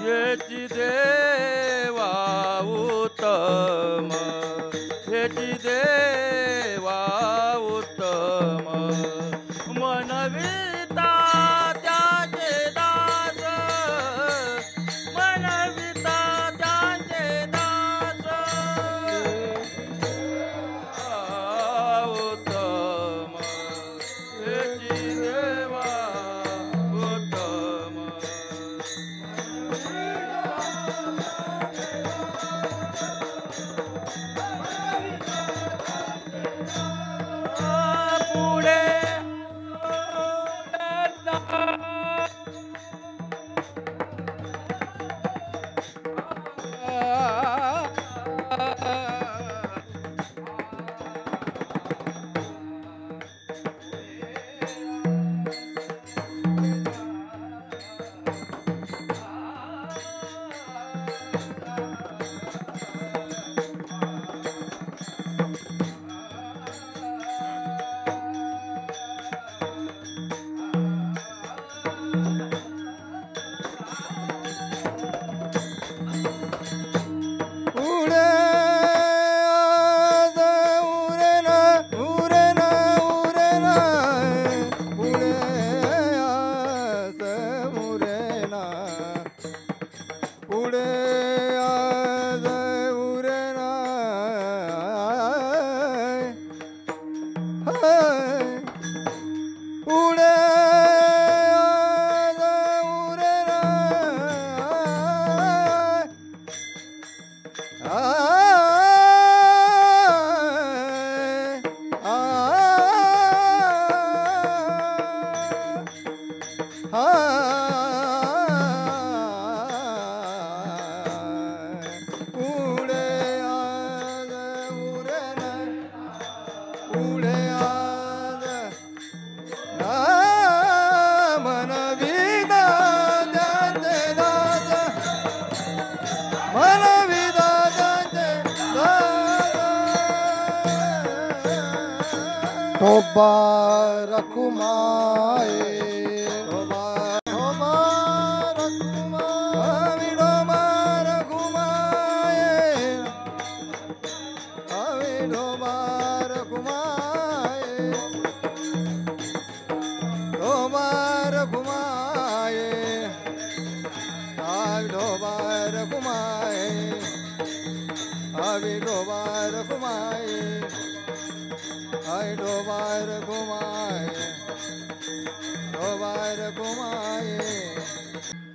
S2: हेची देवा उत्तम, हेची देवा उत्तम, मनविता त्याचे दास, मनविता त्याचे दास, उत्तम, हेची देवा उत्तम.
S1: तोबा रखुमाए, तोबा तोबा रखुमाए, तोबा रखुमाए, तोबा रखुमाए, तोबा रखुमाए, तोबा रखुमाए, तोबा रखुमाए, डोबार घुमाए.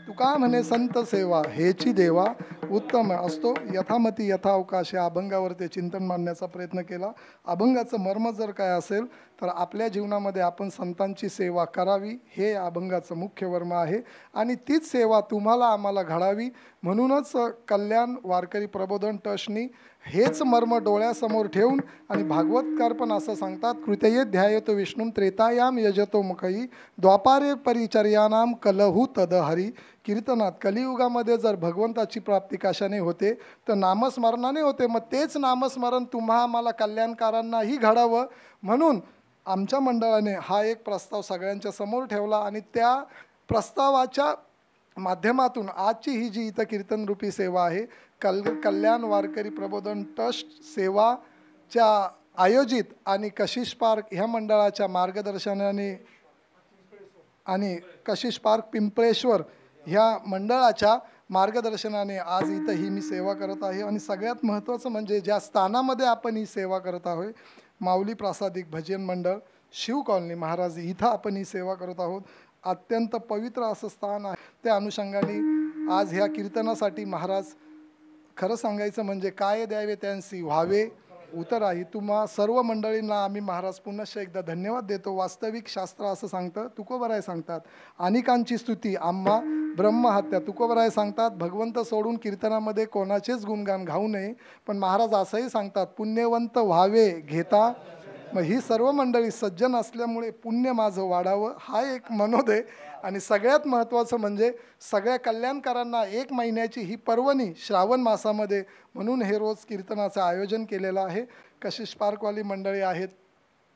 S1: तुका म्हणे संत सेवा हेची देवा उत्तम असतो. यथामती यथावकाश या अभंगावर चिंतन मांडण्याचा प्रयत्न केला. अभंगाचं मर्म जर काय असेल तर आपल्या जीवनामध्ये आपण संतांची सेवा करावी हे या अभंगाचं मुख्य वर्म आहे आणि तीच सेवा तुम्हाला आम्हाला घडावी. म्हणूनच कल्याण वारकरी प्रबोधन ट्रस्टनी हेच मर्म डोळ्यासमोर ठेवून आणि भागवतकार पण असं सांगतात, कृतये ध्यायतो विष्णू त्रेतायाम यजतो मुखई द्वापारे परिचर्यानाम कलहू तदहरी. कीर्तनात कलियुगामध्ये जर भगवंताची प्राप्ती कशाने होते तर नामस्मरणाने होते. मग तेच नामस्मरण तुम्हा आम्हाला कल्याणकारांनाही घडावं म्हणून आमच्या मंडळाने हा एक प्रस्ताव सगळ्यांच्या समोर ठेवला आणि त्या प्रस्तावाच्या माध्यमातून आजची ही जी इथं कीर्तनरूपी सेवा आहे, कल्याण वारकरी प्रबोधन ट्रस्ट सेवाच्या आयोजित आणि कशिश पार्क ह्या मंडळाच्या मार्गदर्शनाने आणि कशिश पार्क पिंपळेश्वर ह्या मंडळाच्या मार्गदर्शनाने आज इथं ही मी सेवा करत आहे. आणि सगळ्यात महत्त्वाचं म्हणजे ज्या स्थानामध्ये आपण ही सेवा करत आहोत, माऊली प्रासादिक भजन मंडळ शिव कॉलनी महाराज, इथं आपण ही सेवा करत आहोत. अत्यंत पवित्र असं स्थान आहे. त्या अनुषंगाने आज ह्या कीर्तनासाठी महाराज खरं सांगायचं म्हणजे काय द्यावे त्यांसी व्हावे उतराही. तुम्हा सर्व मंडळींना आम्ही महाराज पुनश्च एकदा धन्यवाद देतो. वास्तविक शास्त्र असं सांगतं, तुकोबराय सांगतात, अनेकांची स्तुती आम्हा ब्रह्महत्या. तुकोबराय सांगतात, भगवंत सोडून कीर्तनामध्ये कोणाचेच गुणगान गाऊ नये. पण महाराज असंही सांगतात, पुण्यवंत व्हावे घेता. मग ही सर्व मंडळी सज्जन असल्यामुळे पुण्य माझं वाढावं हा एक मनोदय. आणि सगळ्यात महत्त्वाचं म्हणजे सगळ्या कल्याणकारांना 1 महिन्याची ही पर्वणी श्रावण मासामध्ये म्हणून हे रोज कीर्तनाचं आयोजन केलेलं आहे. कशिश पार्कवाली मंडळी आहेत,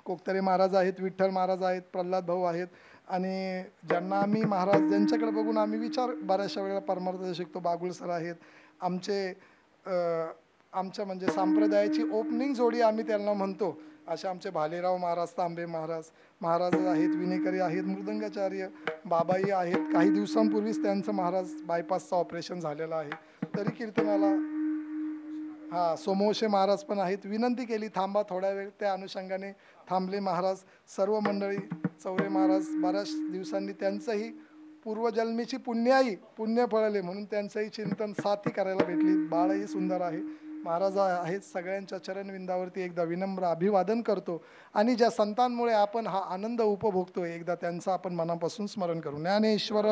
S1: कोकतरे महाराज आहेत, विठ्ठल महाराज आहेत, प्रल्हाद भाऊ आहेत आणि ज्यांना आम्ही महाराज ज्यांच्याकडे बघून आम्ही विचार बऱ्याचशा वेळेला परमार्थ शिकतो, बागुल सर आहेत. आमच्या म्हणजे संप्रदायाची ओपनिंग जोडी आम्ही त्यांना म्हणतो असे आमचे भालेराव महाराज, तांबे महाराज आहेत, विनेकरी आहेत, मृदंगाचार्य बाबाई आहेत. काही दिवसांपूर्वीच त्यांचं महाराज बायपासचं ऑपरेशन झालेलं आहे, तरी कीर्तनाला सोमवंशी महाराज पण आहेत. विनंती केली थांबा थोड्या वेळ, त्या अनुषंगाने थांबले महाराज. सर्व मंडळी, चौरे महाराज बऱ्याच दिवसांनी त्यांचंही पूर्वजन्मीची पुण्य फळले म्हणून त्यांचंही चिंतन साथी करायला भेटली. बाळही सुंदर आहे. महाराज आहेत. सगळ्यांच्या चरणविंदावरती एकदा विनम्र अभिवादन करतो आणि ज्या संतांमुळे आपण हा आनंद उपभोगतो एकदा त्यांचं आपण मनापासून स्मरण करू. ज्ञानेश्वर